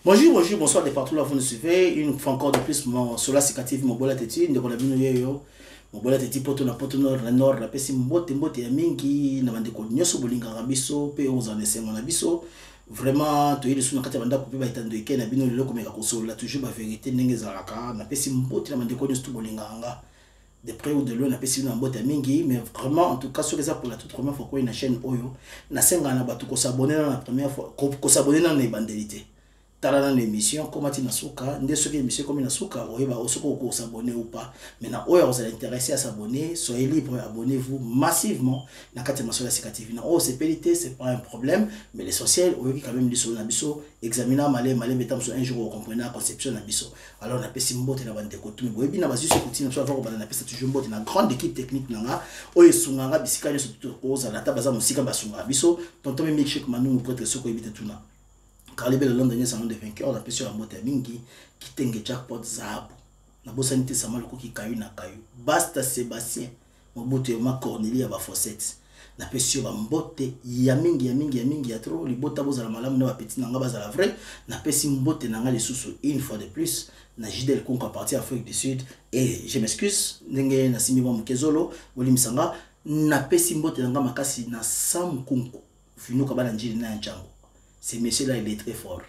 Bonjour, bonjour, bonsoir de partout là vous nous suivez. Une fois encore de plus, mon Sola Cicative, mon bola teti, de la bino yo. Mon bola teti poto nord, la nord, la pesi mbote ya mingi, na bande ko nyoso bolinga rabiso, pe ozanese mon abiso. Vraiment, tu es le sous nakati banda ko pe ba itando ike na bino lelo komeka ko sola toujours ba vérité ndenge zalaka, na pesi mbote na bande ko nyoso bolinga nga. De près ou de loin, na pesi na mbote ya mingi, mais vraiment en tout cas sur les pour la toute première fois ko une chaîne oyo, na senga na batu ko s'abonner la première fois, ko s'abonner na bandelité. Dans l'émission, comme tu n'as des ceux qui émission comme Nasuka, ou s'abonner ou pas. Maintenant, vous êtes intéressé à s'abonner, soyez libre, abonnez-vous massivement. Dans la Cicative, c'est pédité, c'est pas un problème, mais l'essentiel, vous quand même sur l'abisso, examinant malé, mettant sur un jour, vous comprenez la conception d'abisso. Alors, on a passé une botte dans la bande de côté, mais vous avez bien sûr continuer à voir, on a passé toujours une botte dans la grande équipe technique, où ils sont en rabisika, sur toute cause, à la table, à musique, à basunga, abisso, tonton Michel Manou, prêtre, ce qu'on évite tout là. Car les belles dernier salon de vainqueur, on a pu sur la moto mingi qui tengue jackpot zabu. Na bossa nite sama loko ki kayu na kayu. Basta Sébastien, mon bote ma Cornelie à ba fossette. Na pu sur ba mbote ya mingi ya trop. Li bota boza la malamu na ba petit nanga baza la vrai. Na pu si mbote nanga les sous une fois de plus. Na Jidel Konko parti Afrique du Sud. Et je m'excuse, nenge na simi wa mkezolo, boli misanga. Na pu si mbote nanga makasi na Sam Konko. Fino kabala njili na nchango. Ce monsieur-là, il est très fort.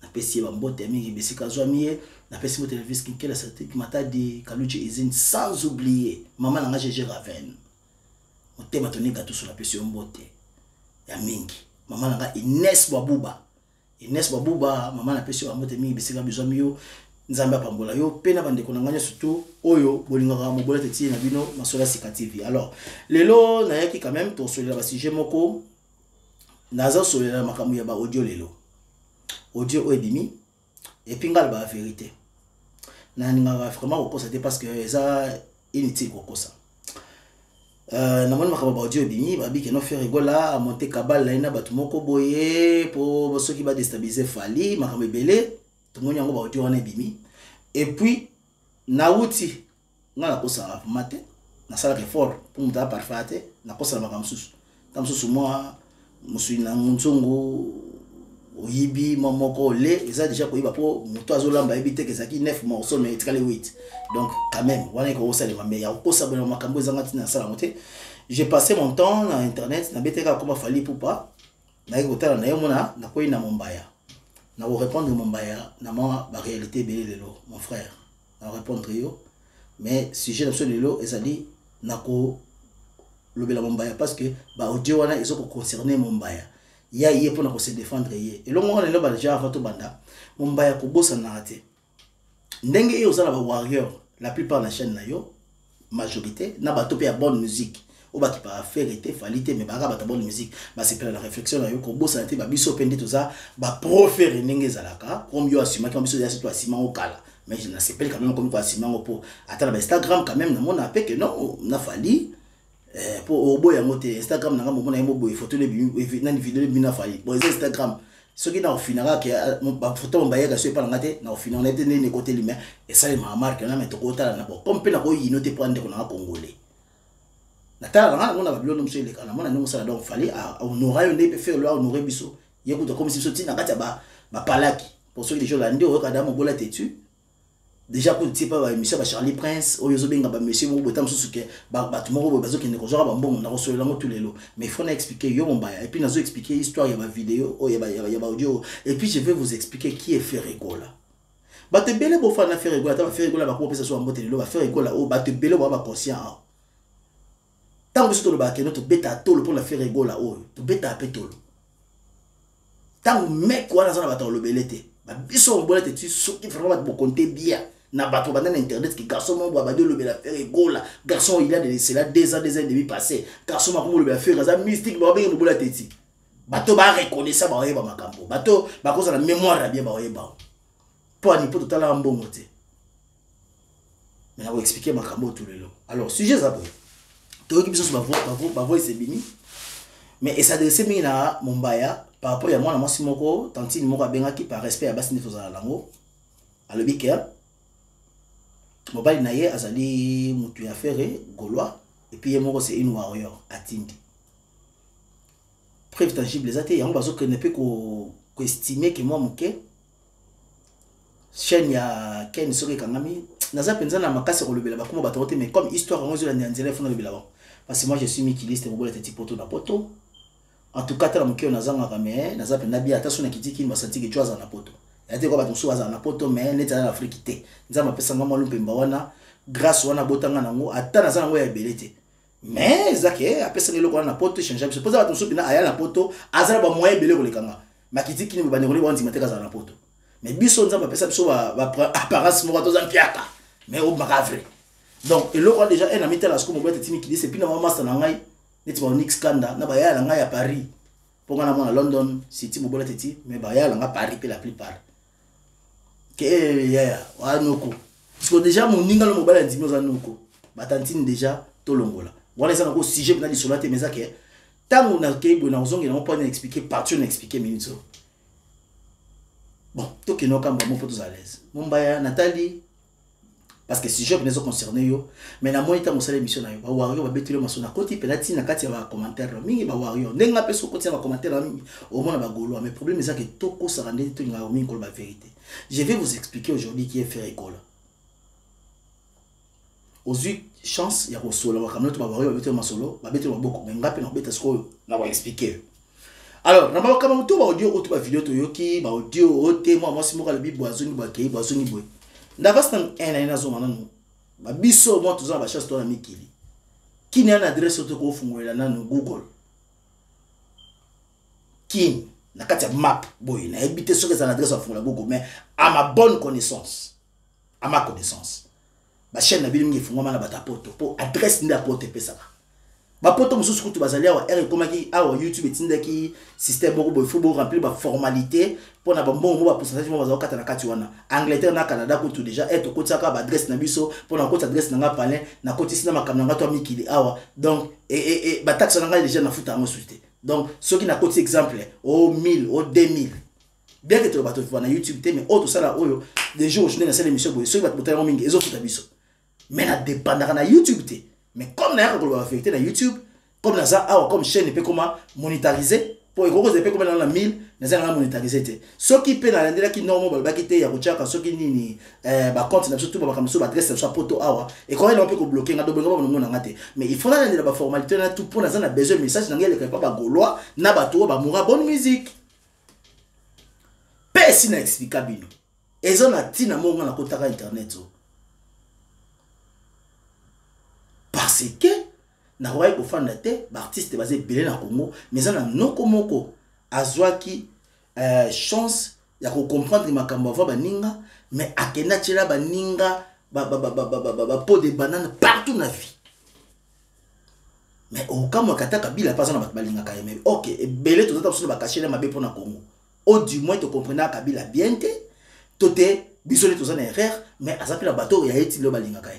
Na pesi ba mbote mingi besika zwamiye, na pesi mo télévision qui la santé qui m'a dit Kaluchi Izine sans oublier maman nanga Gégé Raven. Mo tema toni gato sur la pesi mbote ya mingi. Maman nanga Inès Babuba. Inès Babuba, maman na pesi ba mbote mingi besika bizwamiyo nzamba pambola yo pena bande konanganya surtout oyo bolinga mo bola teti na bino Sola Cicative. Alors, lelo na yaki quand même to sur la sujet moko naza solela makambo ya ba audio lelo audio ebimi et puis ngal ba vérité na ninga vraiment kokosa te parce que ça inutile kokosa na moni makambo ba audio ebimi ba biki no faire rigola a monter kabal ina batu moko boye pour ceux qui va déstabiliser Fali makambo belé tout moni yango ba audio wana ebimi et puis na uti ngala kosa mate na sala effort pour muta parfaite na kosa makambo susu tamsusu moi musuna nzongo oyibi momoko le eza déjà koyiba po muto azolamba ebite kezaki 9 morceaux mais etikale 8 donc quand même wana ko osalema mais ya kosa bona makambo ezanga tina sala moté j'ai passé mon temps na internet na beteka comme Fali Ipupa na ekotala na yemona na koyi na Mombaya na ko répondre Mombaya na ma ba réalité belé lelo mon frère na répondre yo mais sujet de lelo ezali na ko lobela Mombaya parce que ba audio wana ils ont concerné Mombaya ya yé pour na se défendre yé et longo wana loba déjà avant to banda Mombaya ko bossa na raté ndenge yo zala ba warrior la plupart na chaîne na yo majorité na ba topé ya bonne musique o ba ki pa faire été falité mais ba ba ta bonne musique ba c'est la réflexion na yo ko bossa na te ba biso pende to za ba proférer ndenge zalaka comme yo asima ki biso ya c'est toi asima o kala mais je ne sais pas quand même comme quoi asima o po attends ba Instagram quand même na mon appel que non na Fali pour au boy monter Instagram nanga momona yemo boy photo le na vidéo bina Fali bon Instagram ce qui na au final que ba photo mbaye ga so pas ngate na au final on était né côté lui et ça il m'a marqué na metoko tala na bon comme pe na ko yino te prendre ko na congolais na tala na mona ba bilo no msele kana mona no sala donc Fali honorer on peut faire le honorer biso yekuta comme si soti na kati ba palaki pour ceux qui déjà là ndio ka damo bola tetu déjà pour type ba émission ba Charlie Prince o yozo benga ba monsieur mo botam susuke ba tout mo bazo ki ne ko zora ba mbongo na ko so lango tous les lots mais il faut expliquer yo Mombaya et puis nazo expliquer histoire ya ba vidéo o ya ba audio et puis je vais vous expliquer qui est Ferregola ba te belé bo fa na Ferregola ta Ferregola ba ko pesa so mbote lo ba Ferregola o ba te belé bo ba conscient tant que to ba ke no to beta tolo pour la Ferregola o to beta petolo tant mec wana za ba ta lo belete ba biso mbolete tu so ki vraiment ba compter bien na bato banda na internet ki garçon mo ba de le bela faire gola garçon il a de c'est là 2 ans et demi passé garçon ma ko le bela faire za mystique ba benga bola teti bato ba reconnaître ba oyeba makambo bato ba koza na mémoire bien ba oyeba pour ni pour total mbongo te mais na ko expliquer makambo tout le long alors sujet za boy to ki biso ba voix c'est bini mais et ça s'adresse mina Mombaya par rapport à moi na mwasi moko tantine moko benga ki par respect à basine tozala lango alobi ke mobali na ye azali mutu ya faire gaulois et puis yemoko c'est une warrior atindi preuve tangible les athées yango bazo que ne peut ko estimer que moi moké chaîne ya Ken Soki Kangami naza penza na makasi kolobela bakoma batote mais comme histoire ngozo la nzela fona lobela ba parce que moi je suis mikiliste mobola teti poto na poto en tout cas tala mukio nazanga kame naza penza bia ata sona kitiki basanti ke choza na poto ya te ko bato so aza na poto mais neta na Afrique te nzama pesa ngama lumpemba wana grâce wana botanga nango ata naza nango ya belete mais zake apesa ngelo ko na poto changer se posa bato so bina aya na poto azala ba moyen belé ko lekanga makitiki ni bande ko le banzi mateka za na poto mais biso nzamba pesa biso ba apparence mo to zampiaka mais au maravre donc et là déjà un ami tel à ce que mon boîte timi qui dit c'est puis na master na ngai neti ba Onyx Kanda na ba ya la ngai à Paris pour na mona London city mo boîte titi mais ba ya la ngai Paris pe la plupart que ya wa noko parce que déjà mon ninga le mobile ndimi za noko batantine déjà to longola wala ça na ko sujet na disolate mais ça que tango na ke bo na ozongi na pas expliquer partout na expliquer minute. Bon, tout qui nous camp bon pour tous à l'aise. Mon baya Nathalie parce que si je venais concerné yo, mais na moi étant mon émission na yo, ba wario ba betilo masona koti penati na kati ya commentaire mingi ba wario. Ndenga peso koti ya commentaire mingi au moins ba golo, mais problème c'est que toko ça rende tout nga mingi ko ba vérité. Je vais vous expliquer aujourd'hui qui est faire école. Aux chance ya ko solo ba kamno to ba wario ba betilo masolo, ba betilo beaucoup, mais ngape na beta sko na ba expliquer. Alors, na ba kama to ba audio ou to ba vidéo to yoki, ba audio o te moi si mo ka le bi boazoni ba kei boazoni boy. Ndavastan ena zo mananu. Ba biso mo to za ba chasse to na mikili. Kini ana adresse to ko fungolela nanu Google. Kini na kati ya map boy na ebite soki za adresse fungolela Google mais à ma bonne connaissance. À ma connaissance. Ba chaîne na bilingi fungoma na bata poto po adresse nda poto pesaka. Ba poto mususu kutu bazali awa ere komaki awa YouTube etindaki système moko boy faut remplir ba formalité pour na ba mbongo ba pourcentage mo bazaka kata na kati wana Angleterre na Canada kutu déjà eto kotaka ba adresse na biso pour na kota adresse na nga palin na koti sina makamna nga to mikili awa donc ba taxe na nga déjà na futa ngo suite donc ceux qui na koti exemple au 1000 au 2000 bien que tu bato na YouTube te mais auto sala oyo des jours je n'ai na cette émission boy ceux qui bato botala mingi ezo futa biso mais na dépendra na YouTube te. Mais comme n'a pas affecté dans YouTube, comme comme chaîne peut comment monétariser pour les peut comment dans la 1000 n'a monétariser. Ceux qui paient dans l'endroit qui normalement va quitter ya kuchaka ceux qui ni ba compte na surtout ba comme ça adresse sur poto awa et quand on peut bloquer ngado bengo ba ngona ngate mais il faut na la formalité na tout pour na za besoin message na ngele pas ba gaulois na ba to ba moura bonne musique. Personne n'a expliqué bino. Et on a dit na monga na kotaka internet. Parce que na roye ko fanda te ba artiste basé belé na Congo mais ça na noko moko azwaki chance ya ko comprendre makambo va baninga mais akena tshela baninga ba pot de banane partout na vie mais au kama kataka bila pas na balinga ka mais OK belé to tata ba cacher mabe pour na Congo au du moins to comprendre kabila bien te toté bisole to za na erreur mais azapela bateau ya eti lo balinga ka.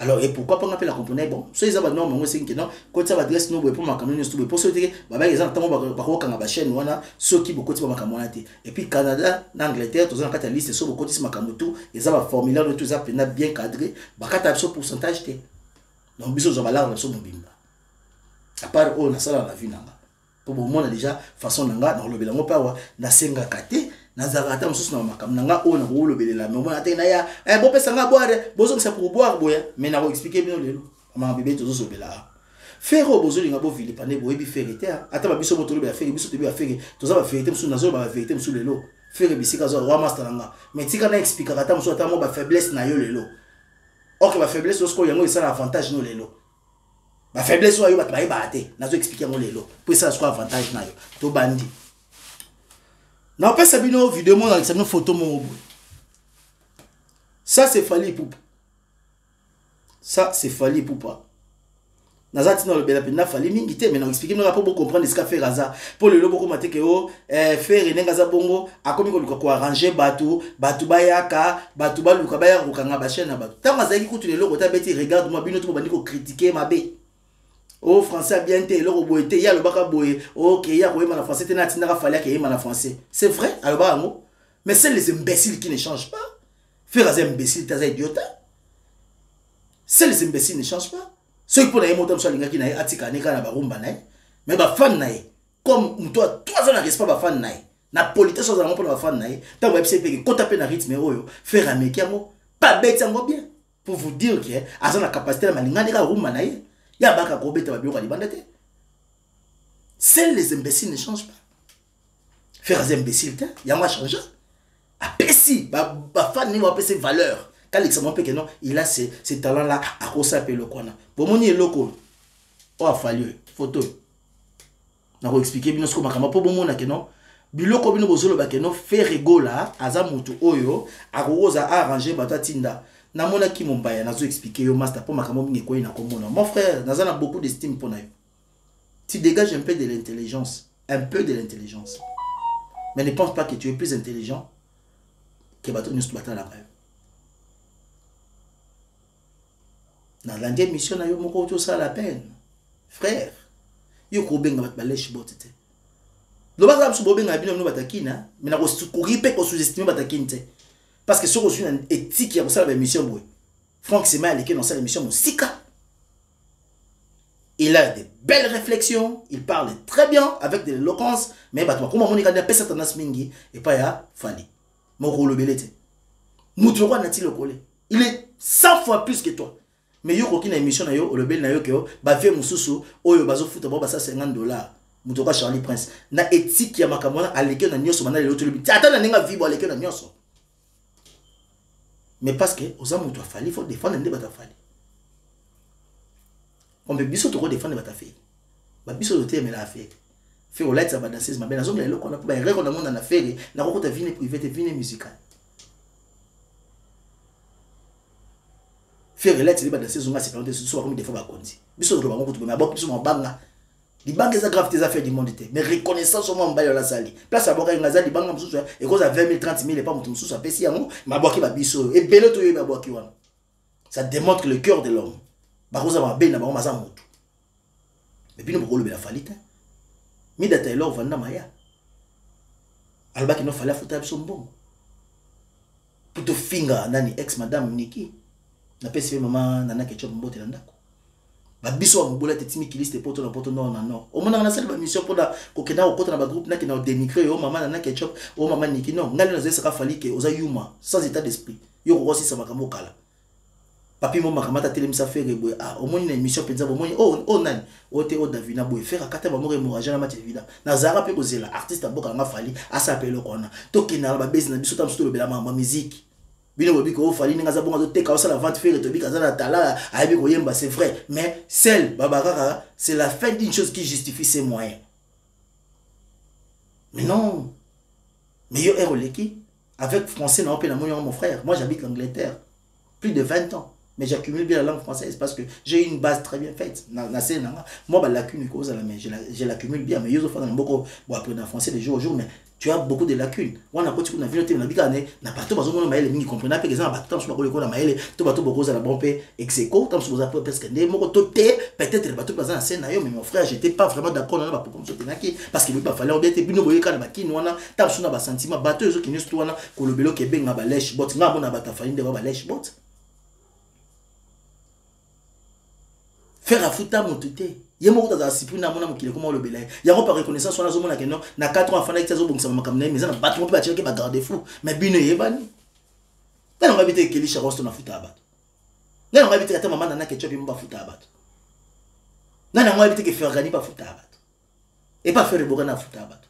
Alors, et pourquoi pas on appelle la compagnie? Bon, soit ils ont non, mais c'est que non, quand ça va adresse nous pour ma caméra, nous pour ceux qui, bah, ils ont tellement par chaîne, voilà, ceux qui beaucoup de ma caméra. Et puis Canada, l'Angleterre, tous en catalyste, sur beaucoup de ma caméra, ils ont un formulaire de tout ça, bien cadré, bah, quand tu as ce pourcentage, donc, bisous, on va là, on a ce bon bimba. À part, on a ça dans la vie, pour le moment, on a déjà façon d'anga, dans le bilan, pas, na senga kate. Nazarata mususu na makam nanga o na ko lobelela mais mona te na ya bo pesa nga boire bozo ça pour boire boya mais na ko expliquer bino lelo ama bébé tozo sobela faire bozo linga bo vile pané boyebi faire te ata ba biso boto lobe faire biso te bi faire toza ba vérité mususu nazo ba vérité mususu lelo faire bisika zo wa master nanga mais tika na expliquer ata mususu ata mo ba faiblesse na yo lelo OK ba faiblesse osko yango isa na avantage no lelo ba faiblesse yo ba ba te nazo expliquer mo lelo pour ça soit avantage na yo to bandi. Non, pas ça vidéo mon dans cette photo mon. Ça c'est Fally Ipupa. Ça c'est Fally Ipupa. Nazati no le bela pena Fally mingi te mais non expliquer nous pour comprendre ce qu'a fait Raza. Pour le lobo ko maté que o faire nenga za bongo akomi ko arranger batu bayaka batu baluka baya ko kanga ba chaîne na batu. Tant mazaki kutu le logo ta beti regarde moi bino to bandi ko critiquer mabe. Oh français bien té le robot était ya le baka boye OK ya ko na français té na tinda fallait que na français c'est vrai alors ba ngo mais c'est les imbéciles qui ne changent pas faire des imbéciles t'as idiot c'est les imbéciles ne changent pas ceux qui pour na moto so linga ki na atika ne kana ba rumba na mais ba fan na comme toi 3 ans na respect ba fan na na politesse aux alentours pour la fan naïe tant vous avez quand tapé na rythme oyo faire un mec pas bête yango bien pour vous dire que a la capacité la malinga de ka rouma naïe ya baka ko beta ba bioko libanda te. Seuls les imbéciles ne changent pas. Faire des imbéciles il y a moi changer a pessi ba fan ni va passer valeur quand l'examen peut que non il a ces talents là à cause ça le kona bon moni loko o a fallu photo na ko expliquer bino ce ko makama po bon mona que non biloko bino bozolo ba que non faire rigola aza mutu oyo akoza arranger batatinda na mona ki mombaya nazo expliquer yo master po makama bingi ko ina ko mona mon frère nazana beaucoup d'estime pour na yo. Tu dégages un peu de l'intelligence, mais ne pense pas que tu es plus intelligent que bateau nous battre la rêve. Dans la dernière mission, yo moko tout ça la peine, frère. Yo ko benga bat balèche botete. Lo ba za msubo benga bino no batakina, mais na ko courir ko sous-estimer batakine te. Parce que sur aussi une éthique ya ko ça la mission boy. Franck Sema aleke dans sa mission musika. Il a des belles réflexions, il parle très bien avec de l'éloquence, mais comment on dit qu'il Satanas mingi et pas ya fali. Moko le belete. Moutoura n'a-t-il le collé. Il est 100 fois plus que toi. Mais yo kokina émission na yo le bel na yo ke yo ba vie mususu oyo bazo futa ba ça $50. Moutoura Charlie Prince. Na éthique ya makamona aleke na nyoso bana le otolo bi. Ata na ninga vibo aleke na nyoso. Mais parce que oza moutoura fali faut défendre ndé bata fali. On peut biso to défendre bata fille. Ba biso to mais la fait. Fait au light ça ba danser ma ben azonga le ko na ba reko na monde na faire na ko ta vie privée te vie musicale. Faire light c'est ba danser zonga c'est planter soit comme des fois ba konzi. Biso to ba ko to ba ba biso ma banga. Di banga za grave tes affaires du monde te. Mais reconnaissance au moins ba yo la sali. Place aboka ngaza di banga mususu et cause à 20 000 30 000 et pas mutu mususu apesi yango ma boki ba biso et belo to yo ba boki wana. Ça démontre le cœur de l'homme. Bakoza ba ben na ba maza mutu. Mais bino boko le la falite. Mi data elo vanda maya. Alba ki no fala futa biso mbongo. Puto finga nani ex madame Niki. Na pesi maman nana ketchup mbote ndako. Ba biso wa mbola tetimi kiliste poto na poto non non. O mona na sala ba mission poda ko kena o poto na ba groupe na kena dénigrer o maman nana ketchup o maman Niki non. Ngali na zesa ka fali ke oza yuma sans état d'esprit. Yo ko si sa makamo kala. Papi mo makamata telemisa faire boy ah au moins une émission penza au moins oh nani o te o Davina boy faire kata ba mo hémorragie na match évident na zara pe kozela artiste aboka nga fali asapelo kona to kina ba base na biso tam solo bela ma musique bino bobi ko fali nga za bonga to teka o sala vente faire to bi kaza na tala ayebi ko yemba c'est vrai mais celle babakaka c'est la fin d'une chose qui justifie ses moyens. Mais non, mais yo eroleki avec français na pe na mon frère, moi j'habite l'Angleterre plus de 20 ans. Mais j'accumule bien la langue française parce que j'ai une base très bien faite. Moi, la lacune, je l'accumule bien. Mais je fais beaucoup apprendre en français de jour au jour. Mais tu as beaucoup de lacunes. On a beaucoup de lacunes. On a pas tout besoin de maïle. Ils comprennent pas. Par exemple, tant que je suis maïle, tout bateau beaucoup à la bombe exéco. Tant que je suis presque né. Moi, peut-être le bateau pas en scène. Mais mon frère, j'étais pas vraiment d'accord. On a pas comme ça parce qu'il ne pas falloir bien. Bino boye kana bakini wana. Tant que ba sentiment bateau ezo qui nous wana. Kolobelo kebe nga ba lèche bot. Nga bona bata fali de ba lèche bot. Faire à fouta mon tuté. Yé mo ta discipline na mona mokile comment le belay. Ya ko par reconnaissance on a zo mona que non na 4 ans fana kitzo bongisa makamna mais na battu pe ba tcheke ba garder fou. Mais bino yebani. Na nga bité keli charosto na futa abat. Na nga bité ata maman na ketchup mo ba futa abat. Na nga bité que faire gani pas futa abat. Et pas faire boka na futa abat.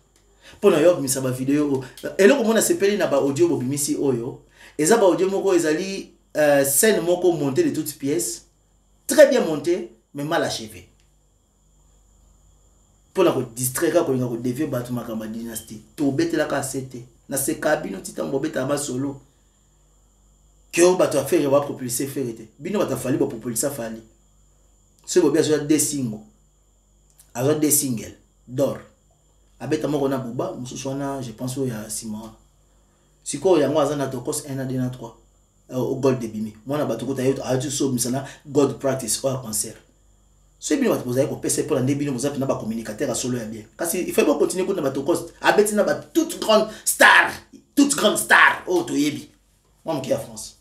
Pour na yo misa ba vidéo et là comment on a sepeli na ba audio bobimisi oyo. Eza ba audio moko ezali scène moko montée de toutes pièces. Très bien monté mais mal achevé. Pour la distraire quand on a dévié battre ma camarade dynastie. To bete la cassette. Na se cabine titan bobeta ma solo. Que on va faire va propulser faire été. Bino va fallu pour propulser fali. Ce bobia sur des singles. Alors des singles d'or. Abeta mo kona buba mususwana je pense il y a 6 mois. Siko ya ngwa zana tokos 1 à 2 à 3. Au gold de bimi. Moi na batoko ta yoto a tu so misana god practice au concert. Ce bien va poser ko PC pour la ndebino vous avez na ba communicateur à solo ya bien. Kasi il faut pas continuer ko na batokos. Abeti na ba toute grande star oh to yebi. Moi mon qui à France.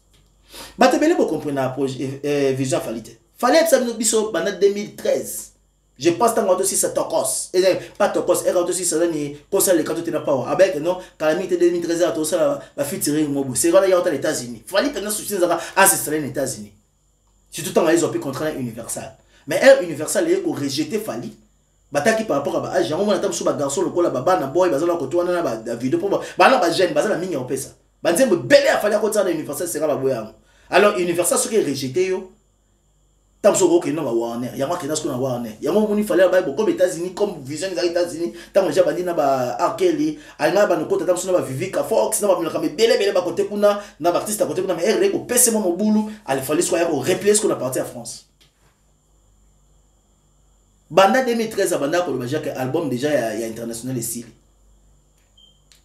Batebele bo comprendre approche vision falite. Fallait ça biso bana 2013. Je pense que aussi c'est Tokos. Et pas Tokos, et aussi ça donne conseil les cartes de pas. Avec non, calamité 2013 à tout ça la featuring mobu. C'est là il y a aux États-Unis. Fallait que nous soutenions ça ancestral aux États-Unis. Surtout tant ils ont pu contrat universal. Mais Air Universal est rejeté Fali. Bataki par rapport à âge, on a tam sur garçon le cola baba na boy bazala ko to na ba vidéo pour ba na ba jeune bazala mingi en pesa. Banzembe belé a fallu à côté de Universal sera ba boya. Alors Universal ce qui est rejeté yo tam so ko non ba Warner. Ya ma kena ce qu'on a Warner. Ya mo moni fallait ba comme États-Unis comme Vision des États-Unis, tam ja bandi na ba Arkeli, alna ba no kota tam so na ba Vivica Fox na ba milaka me belé ba côté kuna na ba artiste à côté kuna mais RD ko pese mo boulou, al fallait soit au replayer ce qu'on a parti à France. Banda 2013 à Banda Koloba Jacques album déjà il y a international ici.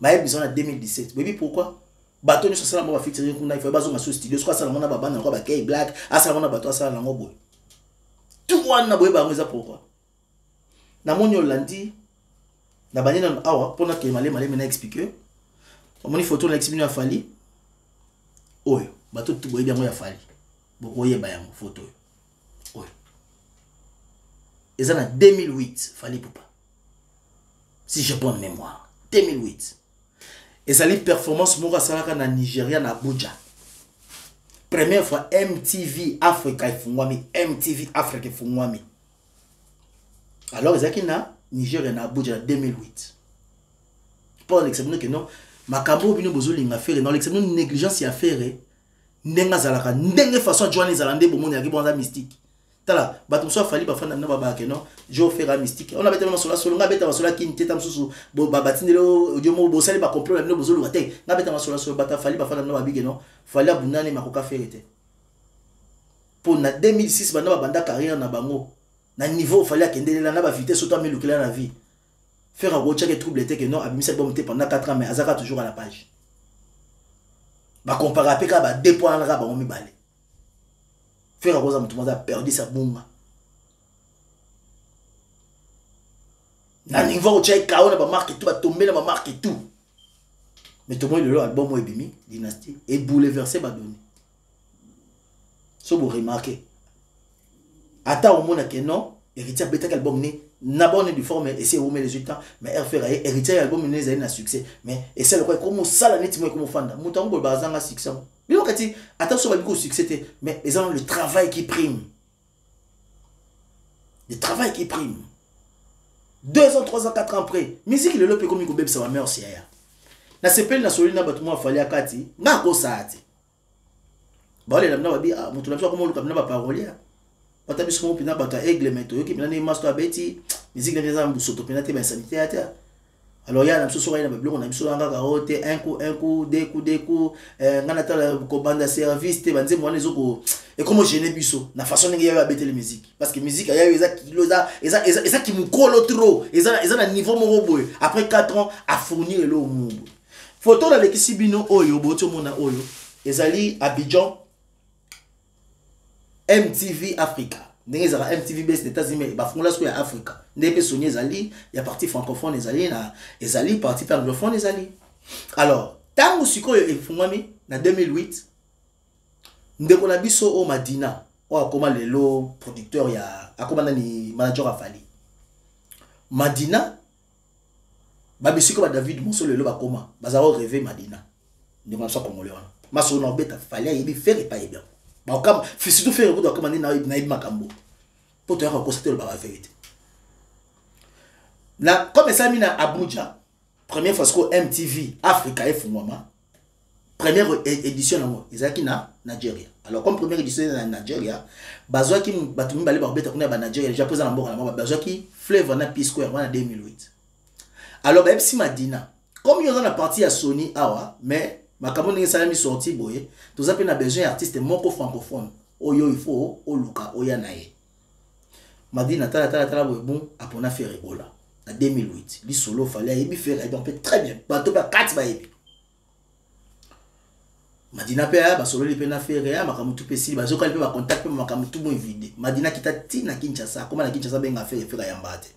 Mais besoin en 2017. Baby pourquoi? Bateau nous ça la featuring kuna il faut bazo sur studio soit ça na ba banda ko ba K Black, asa na bateau ça na ngobo. Tout one na boy ba ngeza pourquoi? Na moni Hollandi na banina awa pona ke malé mena expliquer. Moni photo na expliquer na Fali. Oyo, bateau tout boy bien ya Fali. Boko yeba ya photo. Oyo. Et ça en 2008, Fali Poupa. Si j'ai bonne mémoire. 2008. Et ça les performances Moura Salaka na Nigeria na Abuja. Première fois MTV Africa et Fungwami. MTV Africa et Fungwami. Alors, ils ont na Nigeria na Abuja en 2008. Pour l'exemple que non, Makambo bino bozo linga faire non l'exemple négligence y a faire ndenga zalaka ndenge façon Johnny Zalande bomoni ya kibonza mystique. Tala, batum so Fali ba fana na baba ke non, je faire mystique. On a bête na sola solo nga bête na sola ki nteta msusu bo babatindelo audio mo bo sali ba complot na bozo lu te. Nga bête na sola solo bata Fali ba fana na babige non. Fali abunani makoka faire te. Pour na 2006 bana banda carrière na bango. Na niveau Fali akendelela na ba vitesse autant melukela na vie. Faire un rocha que trouble était que non, abimisa album pendant 4 ans mais Azaka toujours à la page. Ba comparer avec ba 2 points là ba mi balé. Faire un tout le monde a perdu sa bombe. Na niveau rocha ka on ba marque tout ba tomber na ba marque tout. Mais tout le monde le album mo ebimi dynastie et bouleversé ba donné. So vous remarquez. Ata au monde que non, héritier bêta album né n'a bonne du forme et c'est où met les résultats mais RFR héritier album né a un succès mais et c'est le quoi comme ça la net comme fanda mutango bo bazanga succès bilo kati attention ba biko succès mais ils ont le travail qui prime le travail qui prime 2 ans 3 ans 4 ans après musique le lope comme ko beb ça va merci ya na sepel na solina batu mo fali akati nga ko saati ba le lamna ba bi ah mutu lamso comme lu na ba parolier Pata biso pina bata aigle meto yoki pina ne masto abeti musique na nza mbusoto pina te ba sanitaire. Alors ya na biso soka na babloko na biso anga karote un coup deux coups ngana ta ko banda service te banze mwana ezoko et comment gêner biso na façon ndenge ya bete les musique parce que musique ya eza kilo eza qui mukolo trop eza na niveau moko boy après 4 ans à fournir le monde. Photo na lekisi bino oyo boto mona oyo ezali Abidjan MTV Africa. Ndenge za MTV base des États-Unis ba fongla so ya Africa. Ndenge sonye ezali ya partie francophone ezali na ezali partie anglophone ezali. Alors, tango sikoyo efungwami na 2008 ndeko na biso o Madina o akoma lelo producteur ya akoma ni manager a Fali. Madina ba bisiko ba David Monso lelo ba koma bazaro rêver Madina. Ndeko na so congolais wana. Maso na beta Fali a yebi faire pas bien. Bah comme surtout faire beaucoup comme na makambo pour te constater la vérité na comme ça mina Abuja première fois que MTV Africa et Fungwama première édition na ezaki na Nigeria. Alors comme première édition na Nigeria bazwa ki batumi bale ba beta kuna ba Nigeria déjà présent na mboka na bazwa ki Flavor na P Square en 2008. Alors ba MC Madina comme yo na partie à Sony awa mais makambo ndenge salami sorti boye toza pe na besoin artiste moko francophone oyo il faut oluka oya nae Madina tala boye bon apona faire Ebola en 2008 li solo fallait yebi faire et on peut très bien bato ba 4 ba yebi Madina pe ba solo li pe na faire ya makambo tout pesi ba zoka li pe ba contact pe makambo tout bon vide Madina kita tina Kinshasa comme na Kinshasa benga faire ya mbate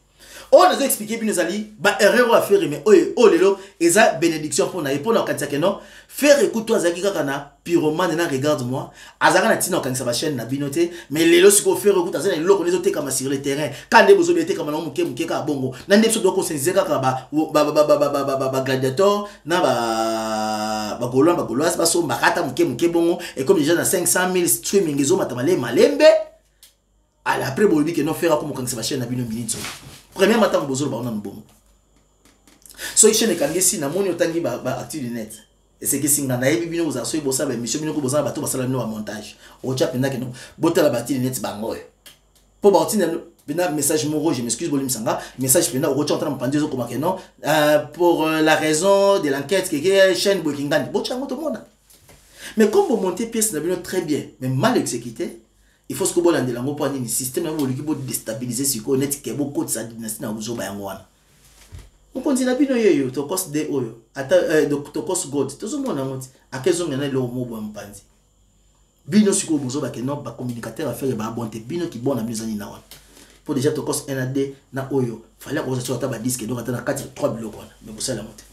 On a expliqué bien zali ba erreur à faire mais oh lelo eza bénédiction pour na et pour na kanisa que non faire écoute toi zaki kaka na pyromane na regarde moi azaka na tina kanisa ba chaîne na binoté mais lelo siko faire écoute azana lelo konezo te kama sur le terrain quand ndé bozo bete kama na muke ka bongo na ndé so conseiller kaka ba gladiateur na ba golois ba so makata muke bongo et comme déjà na 500 000 streaming ezo matamale malembe ala après bolibi que non faire comme kanisa ba chaîne na bino minute. Premier matin, on a un bon. So, je ne sais si na moni otangi ba active net. Et c'est que si ngana yebi bino vous asoy bossa ba mission bino ko bossa ba to basala no montage. O cha penda que non. Bota la batterie net bango. Pour bauti na message moro, je m'excuse bolim sanga, message penda o cha en train de prendre comme que non. Pour la raison de l'enquête que chaîne Bokingan, bocha tout le monde. Mais comme vous montez pièce na bino très bien, mais mal exécuté. Il faut que vous ayez un système qui peut déstabiliser ce qu'on est, qui est beaucoup de sa dynastie dans le Bayangwana. On continue à dire que tu as des oyo, tu as God, tout le monde a quel zone le mot bon pandi. Bino si ko bozo ba que non ba communicateur à faire ba bonté bino qui bon na bizani na wana. Pour déjà tu as un AD na oyo, fallait que tu aies un disque donc tu as 4 3 blocs mais vous savez la monter.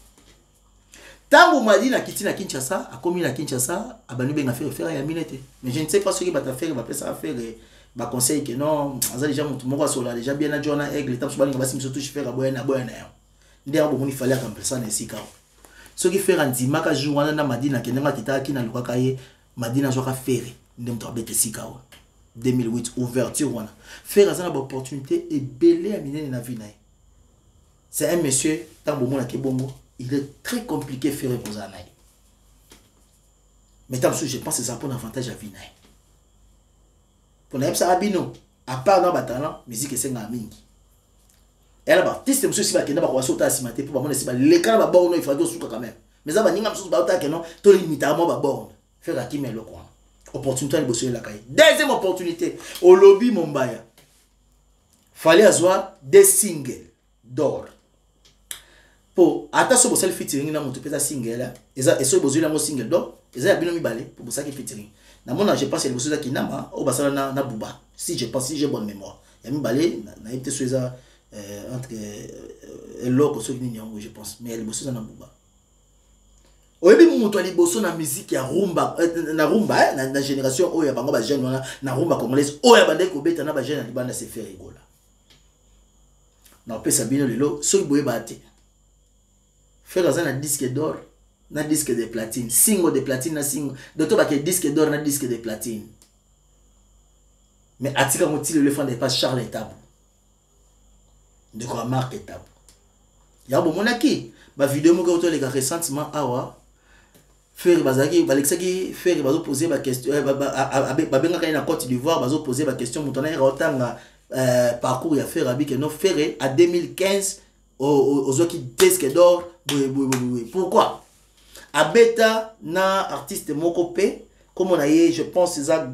Tango madi na kiti na Kinshasa, a commis na Kinshasa, a banu benga faire ya minete. Mais je ne sais pas ce qui va te faire, va faire ça faire ba conseil que non, aza déjà mon moko sola déjà bien na jona aigle, tape balinga basi mso touche faire boya na yo. Ndea bo moni fallait comme personne ici ka. Ce qui fait randi maka jour wana na madi na kenanga kitaki na lokaka ye, madi na zoka faire, ndem to abete sika wa. 2008 ouverture wana. Faire azana ba opportunité et belé à minene na vie na. C'est un monsieur tango mona ke bongo. Il est très compliqué de faire pour ça. Mais tant que je pense que c'est ça pour un avantage à Vinaï. Pour nous, ça abino. À part dans le talent, musique c'est un mingi. Et là, artiste monsieur si va kenda ba kwa sota asimate pour ba mona si ba le kana ba borno il faut que souka quand même. Mais ça va ninga msusu ba ota que non, to limita mo ba borno. Faire à qui mais le quoi. Opportunité de bosser la caille. Deuxième opportunité au lobby Mombaya. Fallait avoir des singles d'or. Pour attention pour celle featuring na moto pesa single là et so bozula mo single donc eza ya bino mibale pour ça qui featuring na mona je pense que le bosoza ki nama o basala na buba si je pense si j'ai bonne mémoire ya mibale na été sur ça entre loko so ni nyango je pense mais le bosoza na buba oyebi moto ali boso na musique ya rumba na génération o ya bango ba jeune na rumba congolaise o ya bande ko beta na ba jeune na libanda se faire rigola na pesa bino lelo so boye bate faire un disque d'or, un disque de platine, single de platine, un single. D'autres bah que disque d'or, un disque de platine. Mais atika moti le fan de pas Charles Etabou. De quoi Marc Etabou. Ya bon monaki, bah vidéo mo ko les gars récemment awa. Faire bazaki, balexaki faire bazo poser ma question, ba benga kana Côte d'Ivoire bazo poser ma question mutana ya otanga parcours ya faire abi que non faire à 2015 aux autres qui disque d'or. Pourquoi? Abeta na artiste mokopé comme on a eu, je pense c'est ça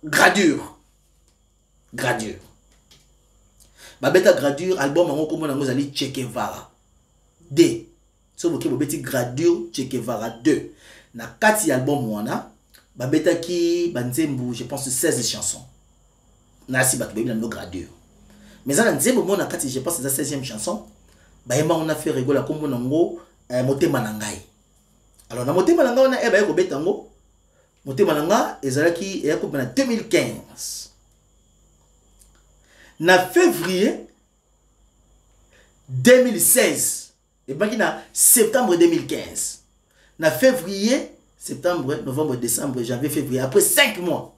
gradure. Babeta gradure album en comme on a nous Che Guevara 2. So vous beti gradure Che Guevara 2. Na 4 album wana babeta ki banzembu je pense 16 chansons. Na si bat baby na gradure. Mais ça nzembu mo na 4 je pense c'est la 16e chanson. On a fait rigoler comme on a motema nangai. Alors na motema nangai on a eba ko betango. Motema nanga ezalaki e ko na 2015. Na février 2016 et baki na septembre 2015. Na février, septembre, novembre, décembre, janvier, février après 5 mois.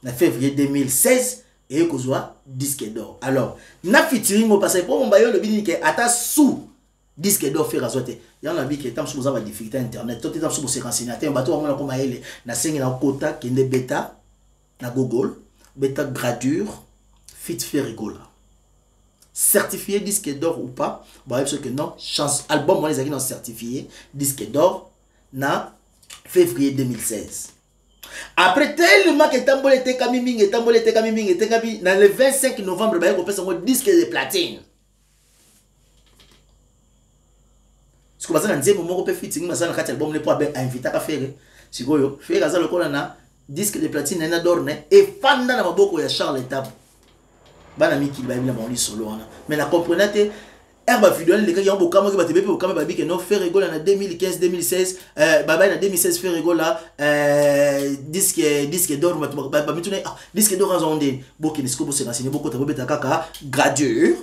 Na février 2016 et que soit disque d'or. Alors, na featuring au passé pour mon bayo le bini que ata sous disque d'or faire azote. Il y en a vu que tant sous avoir difficulté internet, tout temps sous se renseigner. Un bateau à mon comme elle na sengi na quota qui est bêta na Google, bêta gradure fit faire rigola. Certifié disque d'or ou pas, bah parce que non, chance album moi les amis non certifié disque d'or na février 2016. Après tellement que Tambol était kamiming et Tambol était kamiming et Tengabi, dans le 25 novembre, bah, on fait son disque de platine. Ce que vous avez dit, mon peut fitting, mais ça n'a album n'est pas bien invité à faire. Si vous faites le disque de platine, et fan dans la boko ya Charles Etabou. bana miki ba bina ba solo wana mais na comprenez herba vidéo les gars y a beaucoup comme ba tebe pour comme ba bi que non faire rigole en 2015 2016 baba en 2016 faire rigole là disque d'or ba mitune disque d'or en onde beaucoup ne scopo se renseigner beaucoup ta beta kaka gradure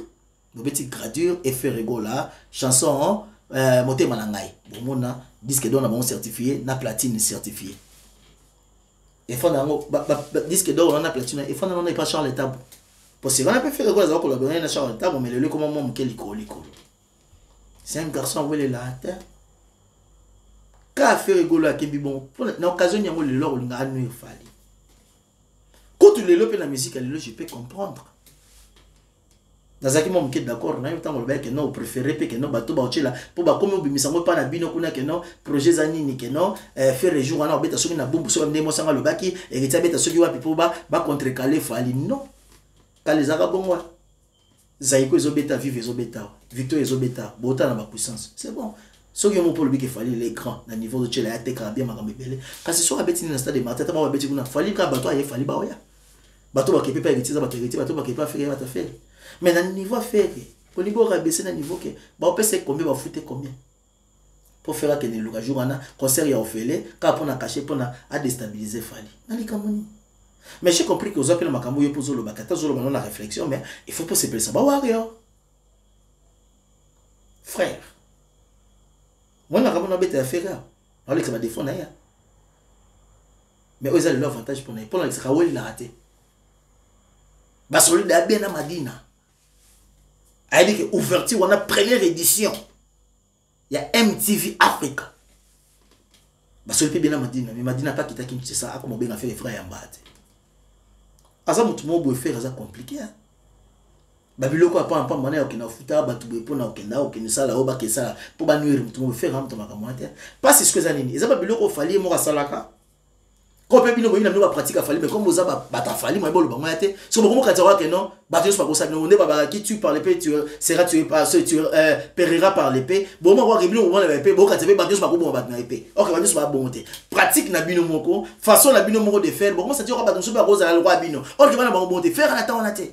bobeti gradure et faire rigole là chanson monter malangai bon mona disque d'or na bon certifié na platine certifié et fondamentalement disque d'or on a platine et fondamentalement n'est pas Charles Tabou. Parce que on a pu faire quoi, ça va collaborer dans Charles Tabou, mais le comment mon quel licol. C'est un garçon envoyé là à terre. Qu'a fait rigolo à Kembi bon. Pour l'occasion il y a le lore il a nu fali. Quand tu le lopes la musique, je peux comprendre. Dans un moment qui est d'accord, on a eu temps de que non préféré que non bateau baoche là pour ba comme obimisa ngo pas na bino kuna que non projet zanini que non faire jour on a beta soki na bombe so ndemo sanga le baki et que beta soki wa pipo ba contrecaler fali non quand les arabes bon zaiko ezobeta vive ezobeta victoire ezobeta bota na ba puissance c'est bon soki mo pour le biki fali l'écran na niveau de chela ya teka bien makambe bele kasi so abeti na stade de martin ta ba beti kuna fali ka bato ya fali ba oya bato ba kepe pa evitiza bato ba kepe faire ba ta faire. Mais dans le niveau faire, pour niveau rabaisser dans le niveau que bah on peut se combien va foutre combien pour faire que le jour on a concert ya ofélé car pour na cacher pour na à déstabiliser fali dans les camoni. Mais j'ai compris que vous appelez makambo yo pour zolo bakata zolo ba la réflexion mais il faut pas se placer ça ba wario frère moi na kamona bête à faire alors que ça va défendre ya mais eux ont l'avantage pour la Raoul il a raté ba solide a bien na Madina. Elle dit que ouverture, on a première édition. Il y a MTV Africa. Parce que le pays Madina, mais Madina pas quitté qui ça, comment bien faire les frères en bas. Asa mutu mo bo faire ça compliqué. Babilo ko pa pa mona okina futa batu bo pona okenda okina sala oba ke sala pour ba nuire mutu mo faire am to makamwate. Pas ce que ça nini. Eza babilo ko fali mo salaka. Quand on peut bien pratique à fali mais comme vous avez bata fali moi bon ba te so beaucoup quand tu que non batu pas comme ça non ne ba qui tue par l'épée tu seras tué par ce tu périra par l'épée bon moi voir bino on l'épée bon quand tu batu pas bon ba na épée OK batu pas bon te pratique na bino moko façon na bino moko de faire bon ça tu pas batu pas rose à le roi bino OK va na bon te faire na ta on a te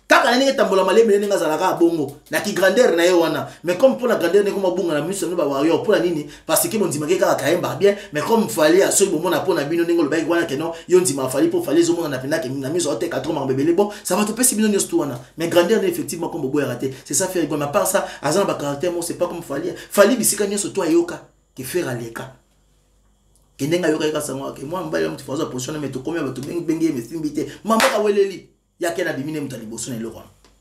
kaka nenge tambola malebe nenge zalaka bongo na ki grandeur na yo wana mais comme pour la grandeur ne comme bongo na miso ne ba wario pour la nini parce que mon dimake kaka kaemba bien mais comme fallait à ceux bon na pour na bino nenge le baï wana que non yo ndima fallait pour fallait zo mon na penda que na miso te 4 mois bébé bon ça va te passer bino nyo sto wana mais grandeur effectivement comme bobo raté c'est ça faire rigolo mais par ça azan ba caractère moi c'est pas comme fallait bisika nyo so toi yoka que faire aleka que ndenga yoka ka sangwa que moi mbali mtu faza position mais to combien ba to bengi mais simbité mamba ka weleli ya kena bimine mutali boso na loko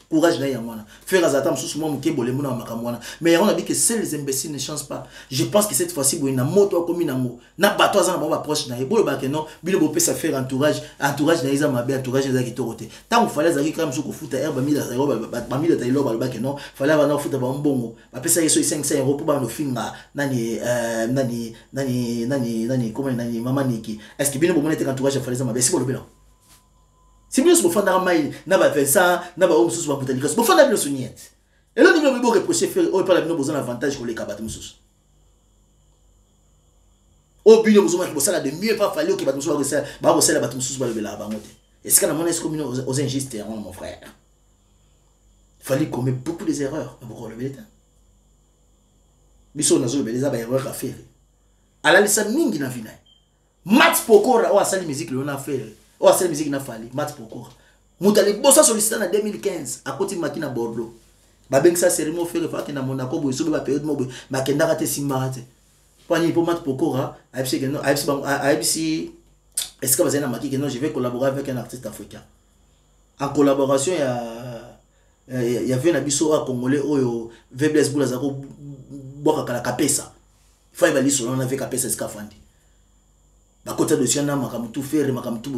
courage na yamwana faire azata msusu mo muke bolemo na makamwana mais on a dit que seuls les imbéciles ne chancent pas je pense que cette fois-ci bo ina moto comme ina mo na bato azana ba approche na ebo ba que non bino bo pesa faire entourage na iza mabe entourage za kitorote tant fallait zaki comme suko futa herba mila za ba mila tailo ba que non fallait ba na futa ba mbongo ba pesa yeso 500 € pour ba no finga nani comment nani mama niki est-ce que bino bo monete entourage fallait za mabe si bo lo bino. Si vous avez fait un mail, vous avez fait ça, vous avez fait ça, vous avez fait ça, vous avez fait ça. Et là, vous avez reproché faire, vous avez besoin d'avantage pour les cabanes. Au but de vous avez fait de mieux pas fallu que vous ayez fait ça, vous avez fait ça, vous avez fait ça. Est-ce que vous avez fait aux injustes, mon frère? Il fallait commettre beaucoup d'erreurs pour relever l'état. Mais on a des erreurs à faire. À la liste, mingi na vina. Mat Pokora, ou à la musique, on a fait. Oh, c'est la musique n'a fallu, Mat Pokora. Moutali bossa sollicité en 2015 à côté de Makina Bordeaux. Babeng ça cérémonie fait refaire na Monaco bo sur la période mo makenda raté simate. Pani pour Mat Pokora, ABC que non, ABC est-ce que vous avez un maki que non, je vais collaborer avec un artiste africain. En collaboration il y avait un abisso à congolais oyo Vebles Boulazako boka kala kapesa. Faut évaluer selon avec kapesa skafandi. Ba kota de siana makamutu faire makamutu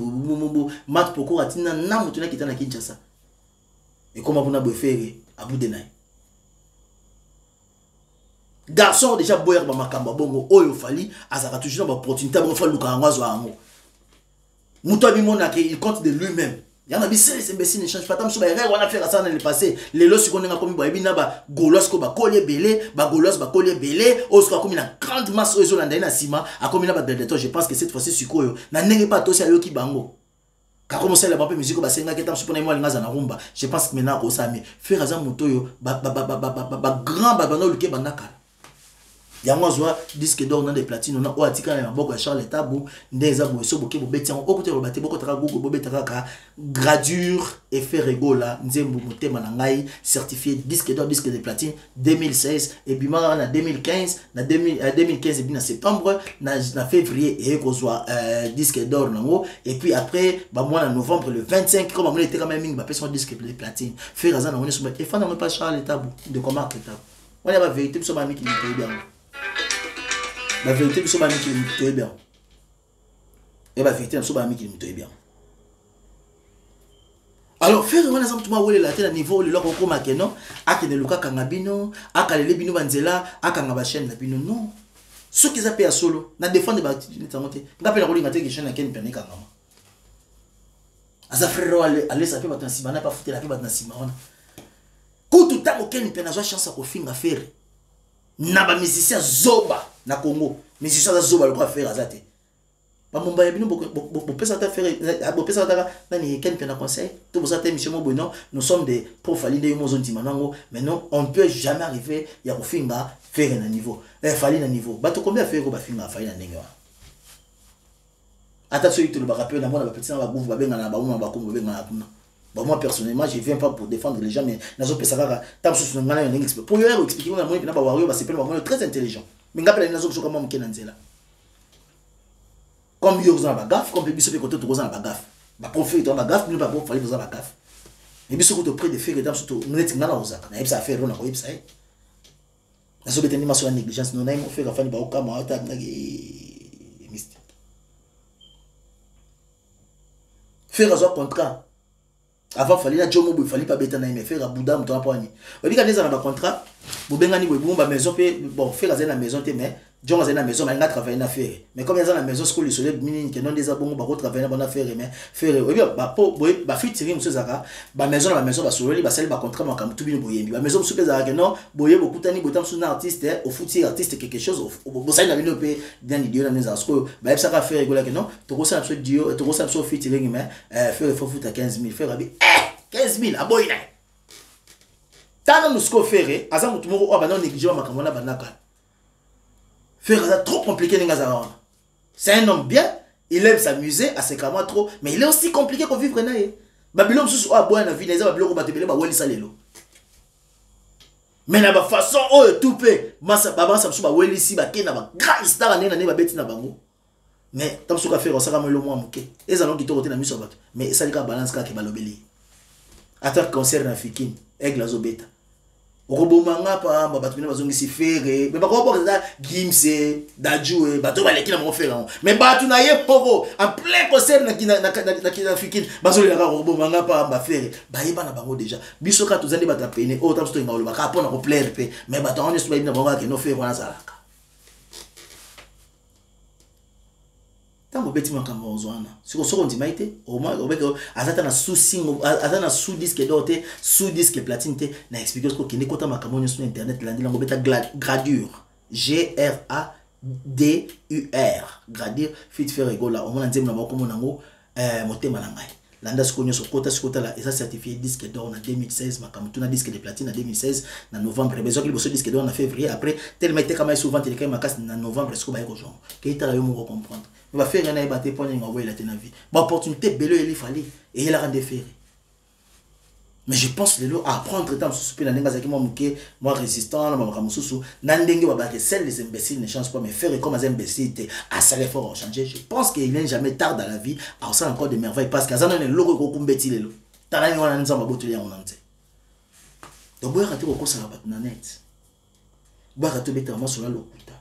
Mat Pokora tina na mutu na kitana Kinshasa. Et comment vous n'avez fait à bout de naï. Garçon déjà boyer ba makamba bongo oyo fali azaka toujours ba opportunité ba fa luka ngwazo ango. Mutu abi mona ke il compte de lui-même. Yana bi ces imbéciles ne changent pas tant so ba règle on a fait ça dans le passé. Les lois qu'on a comme ba bina ba golos ko ba collier belé, ba golos ba collier belé, oska comme une grande masse ozo na ndai na sima, a comme na ba gladiateur, je pense que cette fois-ci sikoyo na nenge pas tosi ayo ki bango. Quand commencer la musique ba senga ketam supona moi linga na rumba je pense que maintenant ko sami faire azam motoyo ba grand babano luke banaka ya moi zoa disque d'or dans des platines on a oatika na boko ya Charles Tabu ndeza bo so boke bo beti on côté lo bate boko taka gogo bo betaka ka gradure effet regola nzembo motema na ngai certifié disque d'or disque de platine 2016 et bima na 2015 na 2015 et bien en septembre na février et ko zoa disque d'or nango et puis après ba mois en novembre le 25 comme on était quand même ba personne disque de platine faire azan on est sur et fa na pas Charles Tabu de comment que Tabu on a la vérité sur ma mi qui me bien. La vérité, c'est que je me bien. Et la vérité, c'est que je me bien. Alors, faire un exemple, tu m'as oué la tête à niveau, le loco comme non, à que ne luka kangabino, à que les bino banzela, à kangabachen nabino, non. Ce qu'ils appellent à solo, na défendre des bâtiments, n'a pas la roue qui chaîne à ken perné kangama. Asa frère, allez, ça fait battre simana, pas foutre la vie battre simana. Quand tout temps, aucun peine à chance à confirmer à faire. Na ba musicien zoba na Congo musicien zoba le quoi faire azate ba momba ya bino bo pesa ta faire bo pesa ta na ni ken pena conseil tout pour ça te monsieur Mobono nous sommes des profali de mo zone manango mais non on ne peut jamais arriver ya kofinga faire na niveau fali na niveau ba to combien faire ko ba finga fali na ndenge wa ata so itu le ba rappel na mona ba petit na ba gouvu ba benga na ba mo ba ko mo benga na kuna. Bon, moi personnellement, je ne viens pas pour défendre les gens, mais dans autres pays, pour eux expliquer, c'est très intelligent. Mais comme ils ont la gaffe, comme ils sont côté de la gaffe, les prophètes ont la gaffe, nous ne pouvons pas faire la gaffe. Mais ils sont près de faire des dames, surtout, nous n'êtes pas là aux actes. Nous n'avons pas fait, nous n'avons pas fait. Nous avons été sur la négligence, nous n'avons pas fait la fin de la mystique. Faire un contrat. Avant, il fallait pas bêter na faire à Bouddha, mouton à poignet. On dit qu'il y a un contrat, vous bengani, vous avez maison, bon, faire la maison, mais John a la maison, mais il a travaillé à faire. Mais comme il y a la maison, ce que le soleil mini, qui non des abons, bah, travailler à bonne faire, mais faire, oui, bah, pour, bah, fit tirer, monsieur Zara, bah, maison, la maison, bah, sur le, bah, celle, bah, contrat, bah, comme tout bien, boyer, bah, maison, monsieur Zara, non, boyer, beaucoup d'années, botam, sous un artiste, au foot, artiste, quelque chose, au sein de la vie, bien, idiot, dans les arts, bah, ça va faire, rigoler, non, tu ressens un peu dio, tu ressens un peu fit tirer, mais, faire, il faut foutre à 15 000, faire, 15 000, à boyer, tant nous ce qu'on fait, à ça, nous, tout le monde, négligeant, ma camona, banaka. Faire ça trop compliqué, c'est un homme bien, il aime s'amuser, à ses camarades trop, mais il est aussi compliqué qu'on vivre. Babylone, sous à boire, la vie, les Babylone, mais la façon, oh, tout fait, massa, baba, ça me souba, well, ici, bah, na ba, grand star, na ba, bête, na bango. Mais, tant que faire, ça va me le moins, ok. Et ça, non, qui t'ont été la mise sur bateau. Mais ça, il y a balance, qui va l'obélir. Attends, concert, na fikin, aigle, la zobeta. Robomanga pa bato bina bazongi si fere mais ba ko ba gimse dajou bato ba leki na mo fere mais bato na ye poko en plein concert na kina fikin bazoli la robomanga pa ba fere ba yeba na bango déjà biso ka tozandi bata pene o tamso to ngalo ba ka pona ko plaire pe mais bato on est sur bina bango ke no fere wana zalaka tango beti makambo ozwana siko soko ndimaite au moins obeko azata na sous azata na sous disque doté sous disque platine te na expliquer ce ko kende kota makambo sur internet landi lango beta gradure GRADUR gradure fit faire rigola au moins nzemna mako monango motema na ngai landa siko nyoso kota sikota la esa certifié disque d'or na 2016 makambo tuna disque de platine na 2016 na novembre besoin que le disque d'or na février après tellement été comme souvent télé comme makas na novembre siko ba ko genre que ita yo mo comprendre il va faire un aïbaté pour une envoyer la vie. Bon, opportunité belle il fallait et il a rendu faire. Mais je pense les lots à prendre temps sur ce n'enga zaki moi résistant moi kamususu nandenge ba ba que celles les imbéciles ne changent pas mais faire comme les imbéciles à ça les fort changer. Je pense qu'il n'est jamais tard dans la vie à ça encore de merveilles parce qu'à ça on est logo ko kumbeti lelo. Tarani wana nzamba botuli ya onante. Donc boya raté ko ça ba na net. Boya raté beta vraiment sur la lokuta.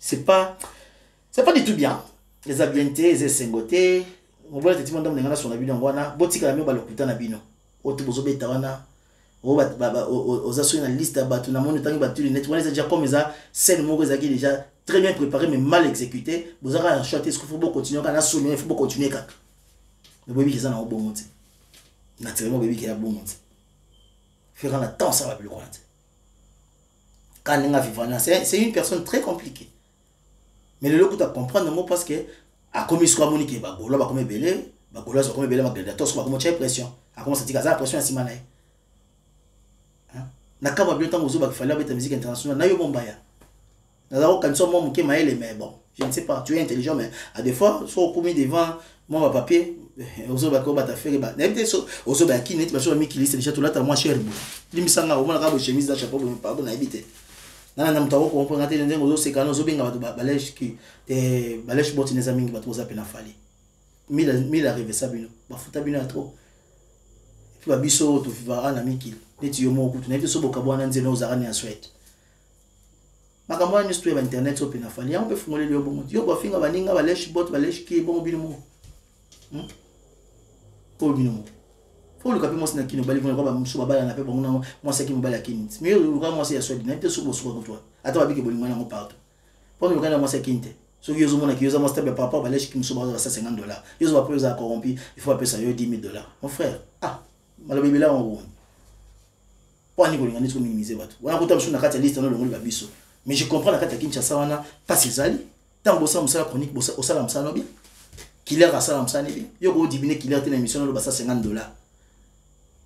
C'est pas du tout bien. Les habiletés, les sengotés, on voit effectivement dans les gens sur la vidéo, on a botika la même balokuta na bino. Otu bozo beta wana. Aux assurer la liste à battu na moni tangi battu net. Wana déjà comme ça, scène moko ezaki déjà très bien préparé mais mal exécuté. Vous aurez chanter ce qu'il faut continuer quand on a sonné, il faut continuer quand. Le bébé qui ça na bon monte. Naturellement bébé qui a bon monte. Faire la temps ça va plus loin. Quand on a vivant c'est une personne très compliquée. Mais le lot que tu comprends parce que à comme il soit monique ba bolo ba comme belé ba Gaulois sont comme belé ma gladiateur so ba comment tu pression a commencé à dire ça pression à simana hein na kama bien temps ozo ba fallait mettre musique internationale na yo bombaya na zaro quand so mo muke maele mais bon je ne sais pas tu es intelligent mais à des fois so commis devant moi papier ozo ba ko ba ta faire ba na peut so ozo ba ki net ba so mi ki liste déjà tout là ta moi cher bo limisanga o mona ka bo chemise da chapeau bo pardon na habité na mutako ko mpona te ndengo zo sekana zo benga bato balèche ki te balèche boti neza mingi bato za pena fali mila arrive ça bino ba futa bino trop et puis ba biso to viva ana mikil neti yo moko tu na biso boka bwana nzeno ozarani ya sweat makamwa ni stu ya internet so pena fali ya mpe fungole yo bongo yo ba finga baninga balèche bot balèche ki bongo bino mo ko bino mo faut le capter moi c'est nakino bali vona ba msuba bala na pe bongo na moi c'est qui me bala kini mais le gars moi c'est ya sweat na te subo subo toi ata babiki bolingo na partout pour le gars moi c'est kinte so yo zo mona ki yo za moi stable par rapport balèche qui msuba za $50 yo zo ba pour za corrompu il faut appeler ça yo $10,000 mon frère malo bébé là on bon pour ni bolingo ni to minimiser bato wana kota msu na kati liste na longo ba biso mais je comprends la kati ya Kinshasa wana pas ces ali tant bossa musala chronique bossa osala musala bien killer asala musala bien yo ko dibine killer te na émission lo ba $50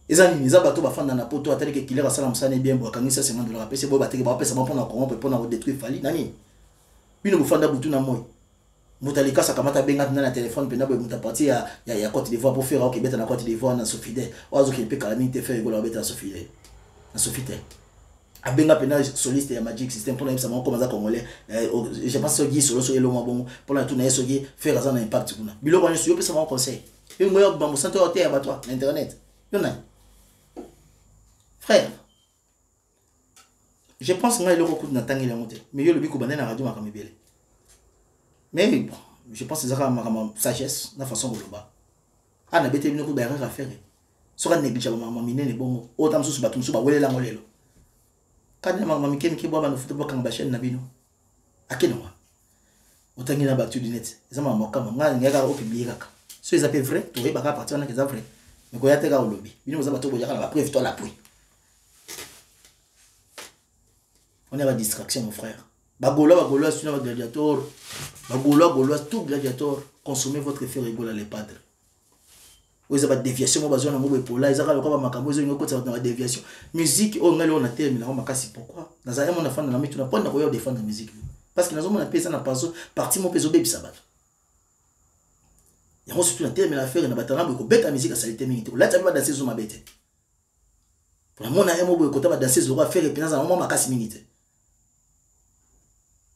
ezani niza bato bafanda na poto atali ke killer asala musane bien bo akangisa $50 pese bo bateke ba pesa mpona corrompre mpona ko détruire fali nani bino bofanda butu na moy mutalika sakamata benga na téléphone pena bo muta parti ya Côte d'Ivoire pour faire au Québec na Côte d'Ivoire na Sofidel ozo ke pe kalami te faire gola beta Sofidel na Sofidel abenga pena soliste ya Magic System pour na yebisa moko maza congolais je pense que solo so yelo mabongo pour na tuna yeso gi faire ça na impact kuna biloko ni yo pesa mon conseil yo moyo ba mo santo hotel ba toi na internet yo na frère, je pense que le recours n'a pas été monté. Mais il y a le bico banane à radio makamibele. Mais bon, je pense que c'est ma sagesse, la façon de le bas. Ah, n'a bête une coup derrière à faire. Sera négligeable, maman mine les bons. Autant sous batum sous bawele la molelo. Quand maman mikem qui boit dans le football quand bachen nabino. À quel moment? Autant qu'il a battu du net. Les hommes m'ont comme on a un gars au public. Ce qu'ils appellent vrai, tu es bagarre partir en qu'ils vrai. Mais quand il y a des gars au lobby, ils nous ont battu au boyard la preuve, toi l'appui. On est à la distraction, mon frère. Bagola, c'est un gladiateur. Bagola, tout gladiateur. Consommez votre effet rigolo les padres. Vous avez des déviations, vous avez des déviations. Vous avez des déviations. Musique, on a terminé. Pourquoi? Dans un moment, on a mis tout le monde à défendre la musique. Parce que nous avons fait ça dans le parti mon péso baby sabat. Et on surtout terminé l'affaire, on a battu la musique à salité minute. Là, tu vas danser sur ma bête. Pour le monde, on a danser sur la faire et puis dans un moment, on a cassé minute.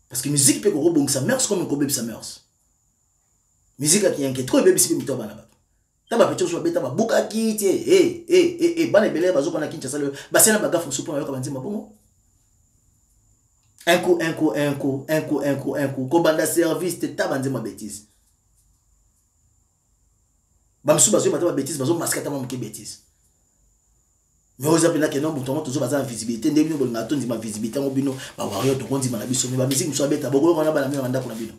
Parce que musique peut rebondir sa mère comme un kobe sa mère. Musique qui inquiète trop bébé si peut mitoba na ba. Taba petit so beta ba buka kiti bana belé bazo kana Kinshasa le ba sena ba gafu supo na yoka banzima bongo. Un coup ko banda service te taba nzima bêtise. Ba msu bazo mata ba bêtise bazo maskata mo ke bêtise. Mais vous appelez là que non, vous avez la visibilité. Vous avez la visibilité. Vous avez la visibilité. Vous avez la visibilité. Vous avez la visibilité.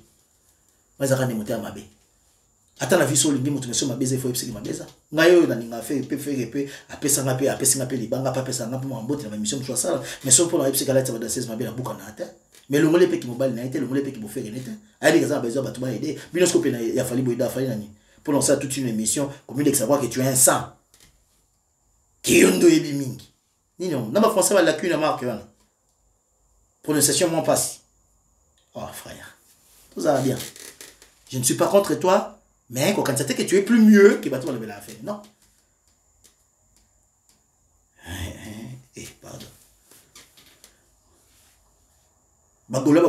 Vous avez la visibilité. Attends la vie sur le game, tu me suis ma baiser, il faut épicier ma baiser. Ngayo na fait peu apesa ngape libanga pa pesa ngape mo mbote na mission mchoa sala mais so pour la épicier kala taba danser ma bela buka na ata mais le ngole pe ki mobile na été le ngole pe ki bo faire nete ali kaza besoin ba tuba aider binosco pe na ya fali boida fali nani pour lancer toute une émission comme il savoir que tu es un sang Kiyondo ebi mingi. Ni non, na ba français ba lacune na marque wana. Prononciation moins passe. Oh frère. Tout ça va bien. Je ne suis pas contre toi, mais quand tu sais que tu es plus mieux que bateau la affaire. Non. Pardon. Bagola,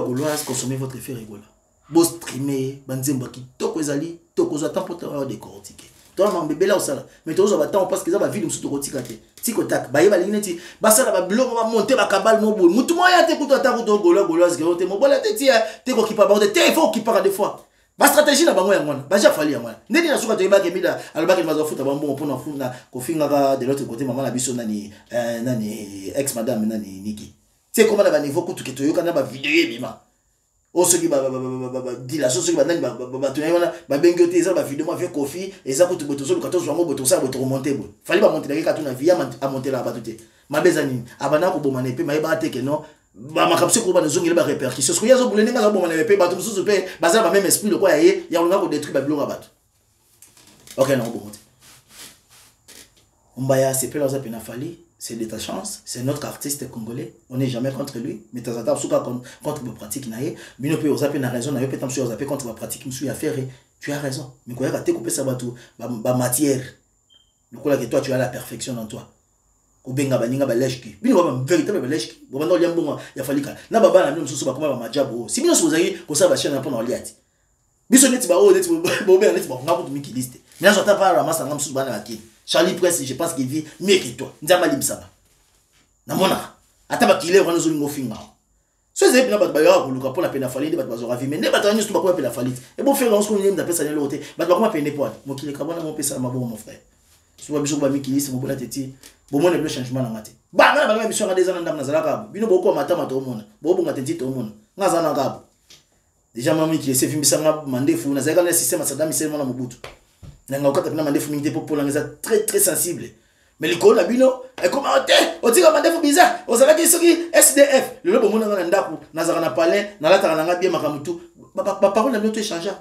consommez votre effet rigolo. Bo streamer, banzemba ki toko ezali, toko zo temps pour te décortiquer. Toi mon bébé là au sala mais toi on va temps parce que ça va vite musuto kotika te tiko tak ba yeba lineti ba sala ba bloko ba monter ba kabal mo bol mutu moya te kuto ta kuto gola zero te mo bola te tia te ko kipa ba te il faut qu'il para des fois ba stratégie na bango ya ngwana ba ja fali ya ngwana ndeni na suka to yeba ke mida alobaki mazo futa ba mbongo pona funa ko finga ka de l'autre côté maman na biso nani ex madame nani Niki c'est comment na ba niveau kutu ke to yoka na ba vidéo bima o soki dila so soki banani tuna wana babengi ote eza ba vidéo ma vie Kofi eza ko tuboto so 14 wango boto sa boto remonter bo fali ba monter ka tuna via a monter la bato te mabeza nini abana ko bomana pe mayeba te ke no ba makapse ko ba nzongile ba répercussion so yazo bulene nga bomana pe bato mususu pe baza ba même esprit le quoi ya longa ko détruire ba biloko bato Ok, non, bon. Mbaya, c'est pas là Penafali, c'est de ta chance, c'est notre artiste congolais, on n'est jamais contre lui, mais tu as contre la pratique naïe, mais nous peut na raison, na peut tamsu ozaper contre la pratique monsieur affaire, tu as raison, mais quoi raté couper ça bateau, ba matière. Le coup là que toi tu as la perfection en toi. Ou benga baninga baleshki. Bino ba véritable baleshki. Bo bando liambonga ya falika. Na baba na bino mususu ba koma ba majabo. Si bino sozaki ko sa ba chaîne na liati. Biso neti ba o neti bo be neti ba ngabo tumiki liste. Mais je t'appelle ramassa ngam mususu bana akini. Charlie Prince, je pense qu'il vit mieux que toi. Nzama libsaba. Na mona. Ata ba kile wana zo lingo finga. So ze bina ba ya ko luka pona pena falide ba zo ravi mais ne ba tanya stu ba ko pena falide. Et bon faire on se connaît d'appeler ça le loté. Ba ba ko pena poil. Mo kile ka bona mo pesa ma bon mon frère. So ba biso ba mikilisi mo bona teti. Bo mona le changement na ngate. Ba na ba biso ngade zana ndam na zala ka. Bino boko matama to mona. Bo bonga teti to mona. Ngaza na ka. Déjà mami qui essaie filmer ça mandefu na zaka le système Saddam Hussein mona Mobutu. Nanga okata pina mandefu mingi pour langeza très très sensible. Mais le na bino e commenté o tika mandefu bizarre o zala ki soki SDF le lobo mona na ndaku na zaka na palais na lata na bien makamutu ba parole na notre échanger.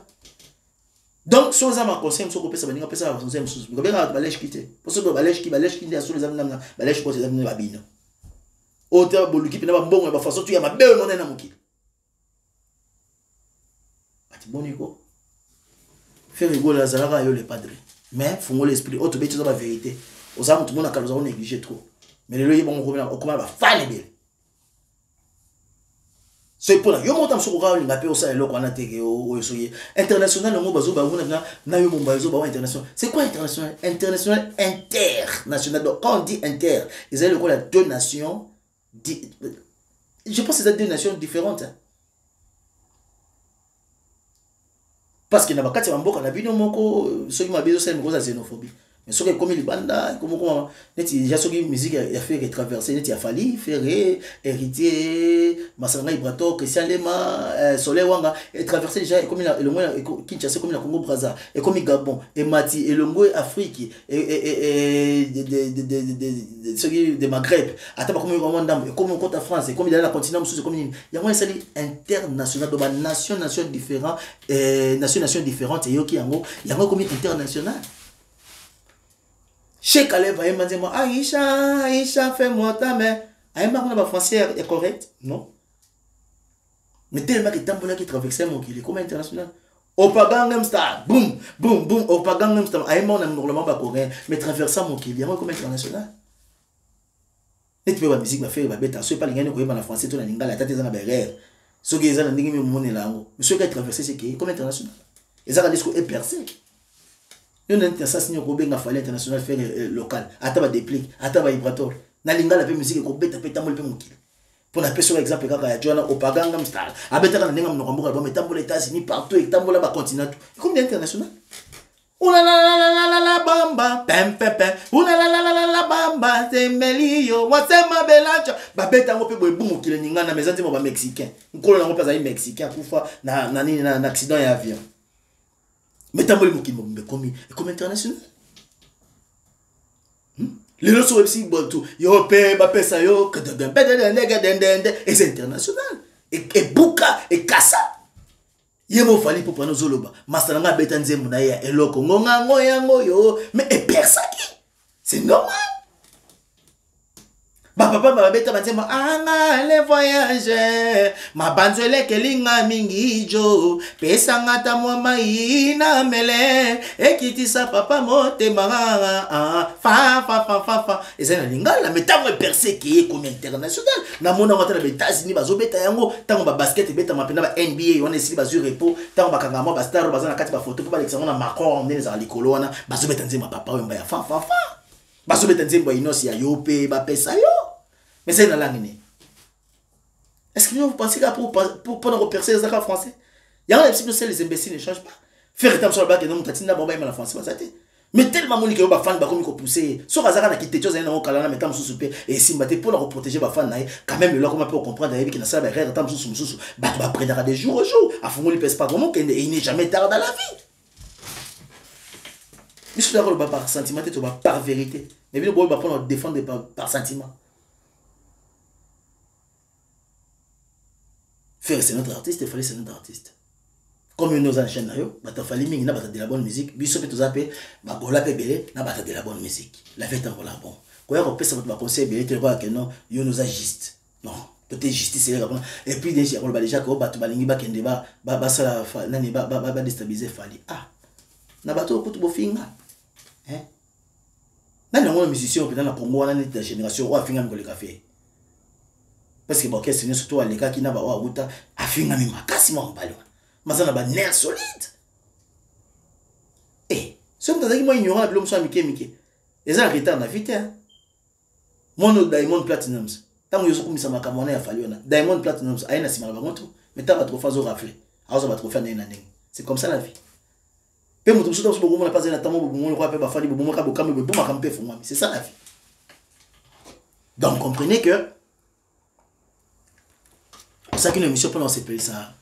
Donc si on a ma conseil so ko pesa baninga pesa ba conseil mususu ko benga balèche kité pour so balèche ki ndi aso les amna balèche ko les ba bino o te boluki pina ba mbongo ba façon tu ya mabe mona na muki ati boniko faire rigoler la zalaka yo le padre mais fongo l'esprit auto beti la vérité aux âmes tout le monde a qu'à nous négliger trop mais le bon on comment va faire les c'est pour la yo montam so ko linga pe o sa eloko na teke o soye international ngo bazo ba wona na yo mombazo ba international c'est quoi international international international donc quand on dit inter ils ont le quoi la deux nations je pense que c'est deux nations différentes hein? Parce que na bakati ba mboka na bino moko soki mabezo sa moko za xénophobie mais soki comme libanda comme neti déjà soki musique a fait traverser neti a fallu faire héritier Masanga Ibrato Christian Lema Soleil Wanga et traverser déjà comme le moins Kinshasa comme la Congo Brazza et comme Gabon et Mati et le Ngwe Afrique et de Maghreb ataba comme Rwanda et comme côte France et comme dans la continent sous comme il y a moins sali international de nation différentes nations différentes et yoki yango yango comme international. Chez Calais va me dire Aïcha fais-moi ta mère. Aïma on a français est correct non mais tellement que tambola qui traversait mon qu'il est comme international Opagangam Star boum boum boum Opagangam Star Aïma on a normalement pas coréen mais traversant mon qu'il est comme international et tu peux la musique va faire va bêta soit pas l'ingénieur ko la français to na lingala tata za na berère so que za na ndingi moni lango mais ce qui a traversé c'est qui comme international et ça disco est percé. Nous n'avons pas signé un fallait international faire local. Ataba déplique, ataba vibrator. Na lingala pe musique ko beta pe tamol pe mukile. Pour na peso exemple kaka ya Joana Opaganga Star. Abeta kana ninga mnokomboka ba metambola États-Unis partout et tambola ba continent. Comme international. Oula la la la la la bamba pem pem pem. Oula la la la la bamba c'est melio. Wasema belancha. Ba beta ngo pe boy mukile ninga na mezanzi mo ba mexicain. Nkolo na ngo pa za mexicain kufa na accident ya avion. Mais t'as mal mouki mais comme international les autres sont aussi bon tout yo pe ba pesa yo et c'est international et buka et kassa yemo fali pour prendre zoloba masalanga betanze muna ya eloko ngonga ngoyango yo mais et persaki c'est normal. Ba papa ba beta banzema anga les voyages ma banzele kelinga mingi jo pesa ngata mwa maina mele ekitisa papa motema fa ezana lingala metango percé qui est comme international na mona ngata na États-Unis bazo beta yango tango ba basket beta mapena ba NBA on est ba sur repos tango ba kanga ba star bazana kati ba photo pa l'exemple na Macron on est za likolo wana bazo beta nzema papa wemba ya fa bazo beta nzembo inosi ya yope ba pesa yo. Mais c'est dans l'année. Est-ce que vous pensez que pour percer les accords français, il y a un petit peu les imbéciles ne changent pas. Faire état sur le bac et non tatina bomba et la France ça mais tellement mon que ba fan ba comme ko pousser sur Azara na kité chose na kala na metam sous souper et si mbaté pour la protéger ba fan na quand même là comment peut comprendre avec qui na ça ba rire tam sous ba prendra des jours au jour à fond il pèse pas vraiment qu'il n'est jamais tard dans la vie. Mais je suis d'accord par sentiment tu vas par vérité mais bien bon va prendre défendre par sentiment. Faire c'est notre artiste, il fallait c'est notre artiste. Comme nous avons chaîne, bata fali mingi na bata de la bonne musique, biso pe tozape ba gola pe belé na bata de la bonne musique. La fête en voilà bon. Quand on peut ça va conseiller belé te voir que non, yo nous a juste. Non, peut-être justice et puis déjà on va déjà ko batu balingi ba kende ba sala nani ba déstabiliser fali. Ah. Na bato ko to bofinga. Hein? Na on musicien peut dans Congo na de génération wa finga ngole café. Parce que bon c'est surtout les gars qui na ba wa uta afinga mi makasi mo mbalo. Mazana ba nerf solide. Eh, ce que tu moi ignorant la blom so mike. Les en retard na vite hein. Mono Diamond Platinums. Tant que yo komisa makamona ya faliona. Diamond Platinums aina sima ba monto, mais ta ba trop fazo rafler. Azo ba trop faire na ndenge. C'est comme ça la vie. Pe moto so to bomo na pas na tamo bomo ko pe ba fali bomo ka bokambe bomo makampe fo moi. C'est ça la vie. Donc comprenez que ça qu'une émission pendant cette pays ça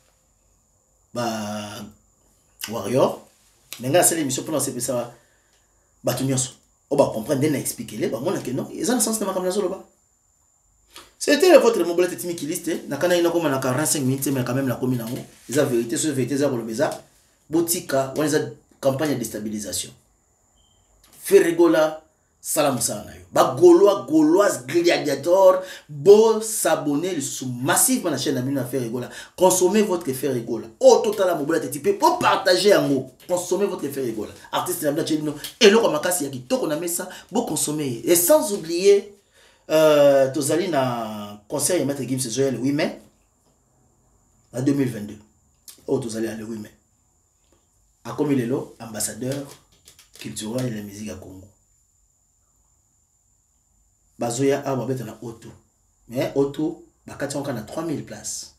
ba warrior nenga c'est l'émission pendant cette pays ça ba tunyoso on va comprendre et expliquer les ba mona que non ils ont le sens de ma comme là c'était votre mobile technique qui liste na kana ina comme na 45 minutes mais quand même la commune en haut les vérité sur vérité za kolobeza botika on les campagne de déstabilisation Ferregola salam sana yo ba gauloise gladiator bo s'abonner sous massivement la chaîne Amina Ferregola consommez votre Ferregola au total la mobile type pour partager en mot consommez votre Ferregola artiste na bla chino et le makasi ya kitoko na mesa bo consommer et sans oublier tozali na concert ya Maître Gims Zoya le 8 mai en 2022 oh tozali le 8 mai a comme il est là ambassadeur culturel de la musique à Congo. Bazoya a wabeta na auto. Mais auto, bakati on a 3000 places.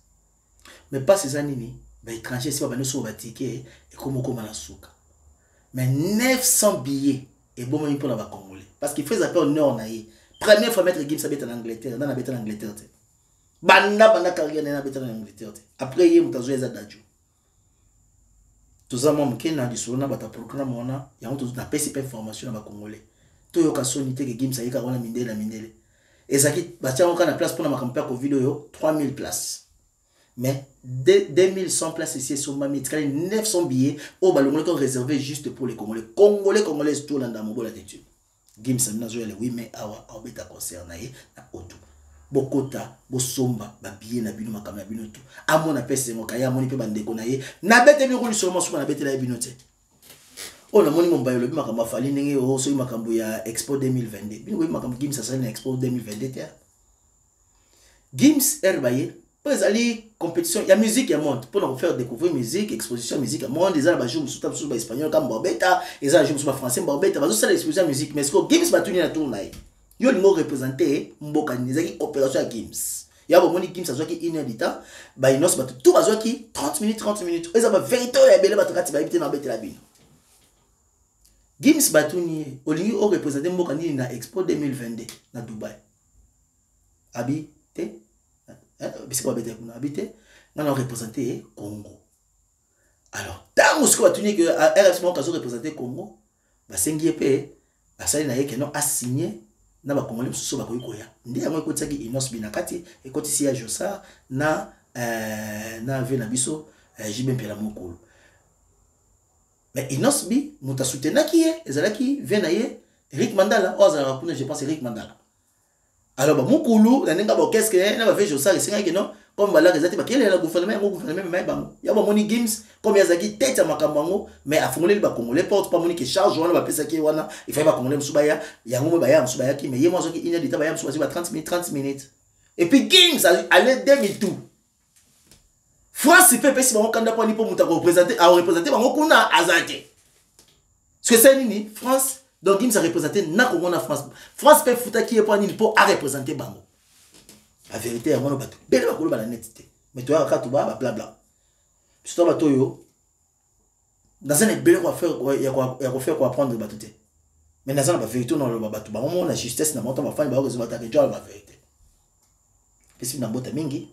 Mais pas ces années, bah étrangers si ba nous ba ticket et comme na souka. Mais 900 billets et bon même pour la Congolais parce qu'il fait appel au nord naïe. Première fois Maître Gims habite en Angleterre, dans habite en Angleterre. Banda carrière na habite en Angleterre. Après hier mutazoya za dadju. Tous les gens qui ont dit na bata programme wana ya on na PCP formation na ba Congolais. To yo kasonité que Gims ayika wana mindele. Et ça qui batia on na place pour na makampa ko vidéo yo 3000 places. Mais 2100 places ici sur ma 900 billets au balongole qu'on réservé juste pour les Congolais. Congolais tout dans mon bola d'étude. Gims na zo le 8 mai awa obeta concert na auto. Bokota bosomba ba billet na bino makamna bino tout amona pese ngo kaya moni pe bandeko na ye na bete biko seulement sur na bete la bino te on a moni momba yo makamba fali ndenge o so makambo ya Expo 2022 bino ko makambo Gims ça na Expo 2022 te Gims herbaye pour ali compétition ya musique ya monde pour faire découvrir musique exposition musique à monde des ba jour sur ba espagnol comme bobeta et ça jour sur ba français bobeta ba ça l'exposition musique mais ce que Gims ba tuni na tour na yo lingo représenter mboka nizaki opération ya Gims ya bo moni Gims azwaki 1 heure de temps ba inos ba tout bazwaki 30 minutes eza ba vérité ya bele ba tokati ba ibite na bete la bino Gims batuni olingi o représenter mboka nini na Expo 2022 na Dubai habité bisiko ba bete kuna habité na représenter Congo alors tango ce que batuni que RFC mo kazo représenter Congo ba sengi pe ba sali na yeke non a signé na ba Congolais mususu ba koya ndi yango ko tsaki Inos Binakati e ko tisi ya Josa na ve na biso Jibe Mpela Mokolo mais Inos bi muta soutenaki ye ezalaki ve na ye Eric Mandala ozala kuna je pense Eric Mandala alors ba Mokolo na nenga ba qu'est-ce que na ba ve Josa senga ke non comme bala rezati ba kele na gouvernement mai bango ya ba moni Gims comme yazaki tête ya makambango mais afungoleli ba Congolais porte pas moni ke charge wana ba pesa ki wana il fallait ba Congolais musubaya yango ba ya musubaya ki mais yemo zoki ina dita ba ya musubaya ba 30 minutes et puis Gims allait demi tout France fait pesi bango kanda pour ni pour muta représenter a représenter bango kuna azake ce que c'est nini France donc Gims a représenté na Congo na France peut futa ki pour ni pour a représenter bango la vérité est mon bateau belle bakolo ba la netité mais toi ka to ba blabla c'est toi bateau yo dans un belle quoi faire ya quoi apprendre bateau te mais dans un ba vérité non le bateau ba on a justesse na montant ba fani ba ko ba ta ke la vérité pesi na bota mingi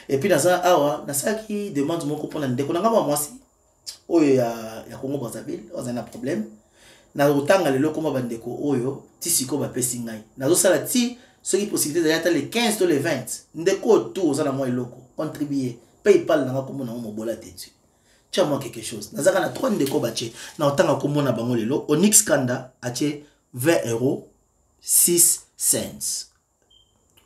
et puis dans un awa na ça qui demande mon copain ndeko na ngama mwasi oyo ya Congo Brazzaville on a un problème na otanga lelo koma bandeko oyo tisiko ba pesi ngai na zo sala ti ce qui possibilité d'aller les 15 to les 20 ndeko tout za na moi eloko contribuer PayPal na ngako mona mo bola tetu Tiens-moi quelque chose. Nazaka na 3 ndeko bache. Na otanga komona bango lelo. Onyx Kanda ache 20 euros 6 cents.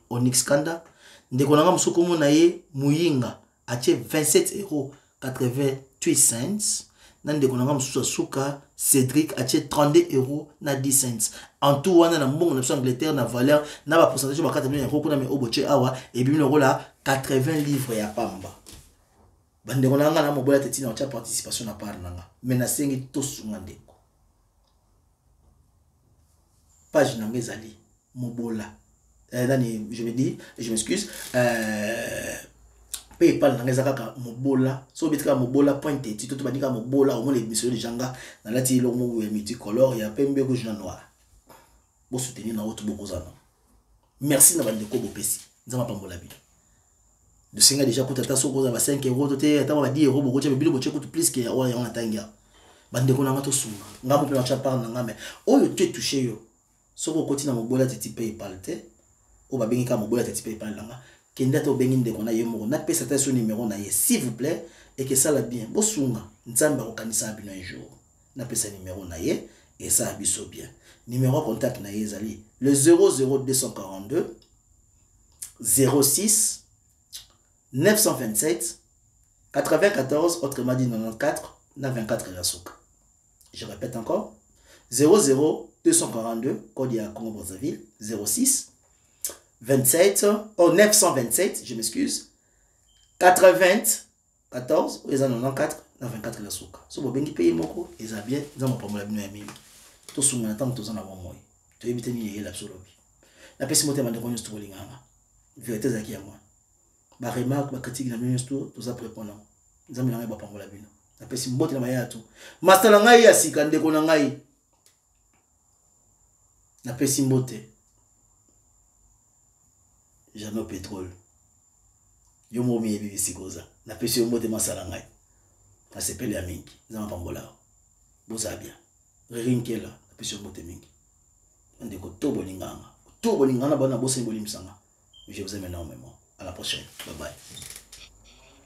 Onyx Kanda. Ndeko nanga musuko mona ye Muyinga ache 27 euros 88 cents. Ndeko nanga musuko suka Cédric ache 32 euros na 10 cents. En tout wana na mbongo na Angleterre na valeur na ba pourcentage ba 4 millions euros na me oboche awa et puis le la 80 livres ya pamba. Bandeko nanga na mobola teti na cha participation na part nanga. Mais na sengi to sunga ndeko. Page nanga ezali mobola. Dani, je me dis, je m'excuse. PayPal nanga ezaka mobola. So bitika mobola point teti to bandika mobola au moins les missions de janga na lati lo mo ya multicolore ya pembe rouge na noir. Bo soutenir na autre bokozana. Merci na bandeko bopesi. Nzama pambola bi. De singa déjà coûte ta soko za 5 euros toté ta ba 10 euros boko tche bilo boche coûte plus que ya on atanga. Bandeko na ngato sunga. Ngamo pe na cha par nanga mais oyo tu touché yo. Soko koti na mobola teti PayPal te. O ba bengi ka mobola teti PayPal nanga. Kenda to bengi ndeko na yemo na pesa ta son numéro na ye s'il vous plaît et que ça la bien. Bo sunga nzamba ko kanisa bino un jour. Na pesa numéro na ye et ça abiso bien. Numéro contact na ye zali le 00242 06 927 94 autrement dit 94 94 la souka. Je répète encore 00242 code à Congo Brazzaville 06 27 927 je m'excuse 94 ils en ont 94 94 la souka. So bo bengi payer moko ils a bien dans mon problème na mimi. To sunga na tant to zana bon moy. To éviter ni la solobi. La pesi moté mande konyo sto linganga. Vérité zaki ya moi. Ba remarque ba critique na minus tout ça prépondant nzambe na ngai ba pangola bino na pesi mbote na maya tu master na ngai ya sika ndeko na ngai na pesi mbote jamais au pétrole yo mo mi ebi sikoza na pesi mbote masala ngai na sepele ya mingi nzambe pangola boza bien rinkela na pesi mbote mingi ndeko to bolinganga bana bosse bolimsanga je vous aime énormément. À la prochaine. Bye bye.